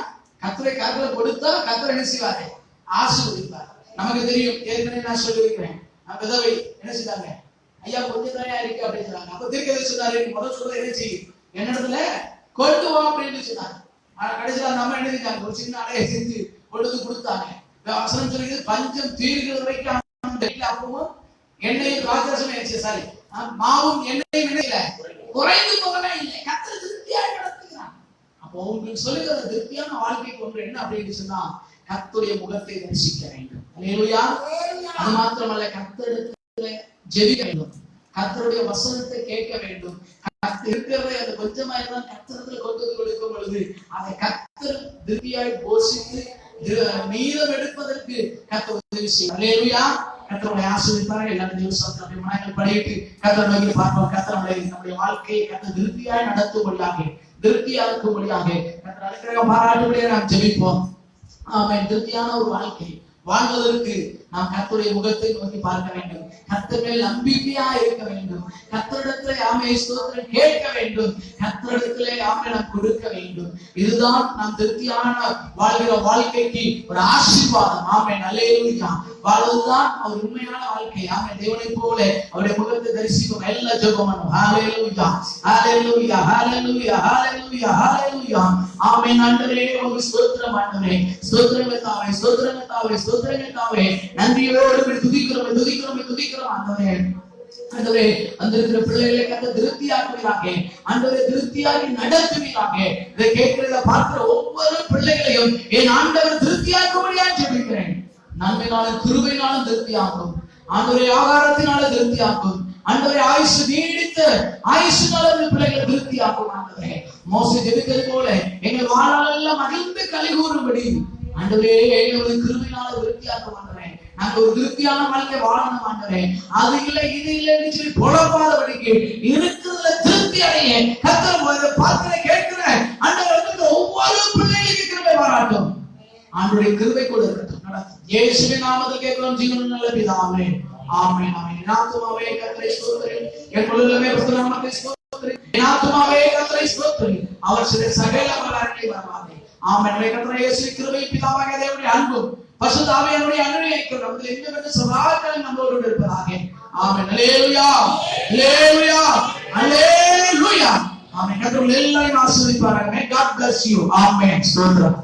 கர்த்தருடைய கரத்துல கொடுத்தா கர்த்தர் என்ன செய்வாரு? ஆசீர்வதிப்பார். நமக்கு தெரியும், ஏற்கனவே நான் சொல்லியிருக்கிறேன், விதவை என்ன செய்தாங்க? ஐயா கொஞ்சம் தாயா இருக்கு அப்படின்னு சொன்னாங்க. அப்ப தீர்க்கதரிசி சொன்னாரு, முதல் சொல்றது என்ன செய்யும், என்னிடத்துல கொண்டு வா அப்படின்னு சொன்னாங்க. கடைசியில நம்ம என்ன செஞ்சாங்க? ஒரு சின்ன அடையை செஞ்சு கொண்டு கொடுத்தாங்க. வசனம் சொல்லிட்டு பஞ்சம் தீர்கிற வரைக்கும் அப்பவும் எண்ணெயும் திராட்சரசமும் சாரி மாவும் எண்ணெயும் இணையில குறைந்து போகவே இல்லை. கர்த்தர் திருப்தியாக நடத்துகிறார். அப்போ உங்களுக்கு சொல்லுகிற திருப்தியான வாழ்க்கைக்கு ஒன்று என்ன அப்படின்னு சொன்னா, கர்த்தருடைய முகத்தை தரிசிக்க வேண்டும். அல்லேலூயா. அது மாத்திரமல்ல, கர்த்தரிடத்துல ஜெபிக்க வேண்டும், கர்த்தருடைய வசனத்தை கேட்க வேண்டும். இருக்கிறதை அது கொஞ்சமா இருந்தால் கர்த்தரிடத்துல கொண்டு கொடுக்கும் பொழுது அதை கர்த்தர் திருப்தியாய் போஷித்து மீதம் எடுப்பதற்கு கர்த்தர் உதவி செய்யும். அல்லேலூயா. கர்த்தருடைய ஆசீர்வாதத்தால் எல்லா தேவசனத்தை மனதில் படியிட்டு கர்த்தரை நோக்கி பார்ப்போம். கர்த்தர் நம்முடைய வாழ்க்கையை கர்த்தர் திருப்தியாய் நடத்தும்படியாக, திருப்தியாக்கும்படியாக கர்த்தர் அனுக்கிரகம் பாராட்டும்படியாக நாம் ஜெபிப்போம். ஆமென். திருப்தியான ஒரு வாழ்க்கை வாழ்வதற்கு நாம் கர்த்தருடைய முகத்தை நோக்கி பார்க்க வேண்டும், கர்த்தர் மேல் நம்பிக்கையா இருக்க வேண்டும், கர்த்தரிடத்திலே ஆமென் ஸ்தோத்திரம் கேட்க வேண்டும், கர்த்தரிடத்திலே ஆமென் நாம் கொடுக்க வேண்டும். இதுதான் நாம் திருப்தியான வாழ்கிற வாழ்க்கைக்கு ஒரு ஆசீர்வாதம். ஆமென். அல்லேலூயா. வாழ்வதுதான் அவர் உண்மையான வாழ்க்கை. ஆமென். தேவனை போல அவருடைய முகத்தை தரிசிக்கும் எல்லா ஜெபமனும் ஹalleluya ஹalleluya ஹalleluya ஹalleluya ஹalleluya. ஆமென். ஆண்டவரே உமக்கு ஸ்தோத்திரம். ஆண்டவரே ஸ்தோத்திரம் தாவே, ஸ்தோத்திரம் தாவே, ஸ்தோத்திரம் தாவே. நன்றியோடு துதிக்கிறோம் ஆண்டவரே. ஆண்டவரே வந்திருக்கிற பிள்ளைகளை கர்த்தர் திருப்தியாக்குவீராக. ஆண்டவரே திருப்தியாகி நடத்துவீராக. இதை கேட்கிறத பார்க்கிற ஒவ்வொரு பிள்ளைகளையும் என் ஆண்டவர் திருப்தியாக்கும்படியாக ஜெபிக்கிறேன். நன்மையினாலும் கிருபையினாலும் திருப்தியாக்கும் ஆண்டவரே, ஆகாரத்தினால திருப்தியாக்கும் ஆண்டவரே, ஆயுசு நீடித்த ஆயுசுனால பிள்ளைகளை திருப்தியாக்கும் ஆண்டவரே. மோசே ஜெபித்தது போல எங்கள் வாழ்நாளெல்லாம் மகிழ்ந்து கலிகூறும்படி ஆண்டவரே எங்களுடைய கிருபையினால திருப்தியாக்கும் ஆண்டவரே. நாங்க ஒரு திருப்தியான வாழ்க்கை வாழணும் ஆண்டவரே. அது இல்லை இது இல்லைன்னு சொல்லி புலப்பாதபடிக்கு இருக்கிறதுல திருப்தி அடைய கர்த்தர் பார்க்கிற கேட்கிற ஆண்டவர் ஒவ்வொரு பிள்ளைகளுக்கு கிருபை பாராட்டும். ஆண்டவருடைய கிருபை கூட இருக்கட்டும். இயேசுவின் நாமத்தில் கேட்கிறோம் ஜீவனுள்ள நல்ல பிதாவே. ஆமென். ஆமென். என் ஆத்துமாவே கர்த்தரை ஸ்தோத்திரி, என் முழுவதுமே பரிசுத்த நாமத்தை ஸ்தோத்திரி. என் ஆத்துமாவே கர்த்தரை ஸ்தோத்திரி, அவர் செய்த சகல உபகாரங்களை மறவாதே. ஆமென். கர்த்தர் இயேசு கிருபை பிதாவாகிய தேவனுடைய அன்பும் பரிசுத்த ஆவியானவருடைய அன்பினையும் நமக்கு எந்தவித சதாகாலம் நம்மோடு இருப்பதாக. ஆமென். அல்லேலூயா அல்லேலூயா அல்லேலூயா. ஆமென். கர்த்தர் எல்லாரையும் ஆசீர்வதிப்பாராக. May God bless you. ஆமென். ஸ்தோத்திரம்.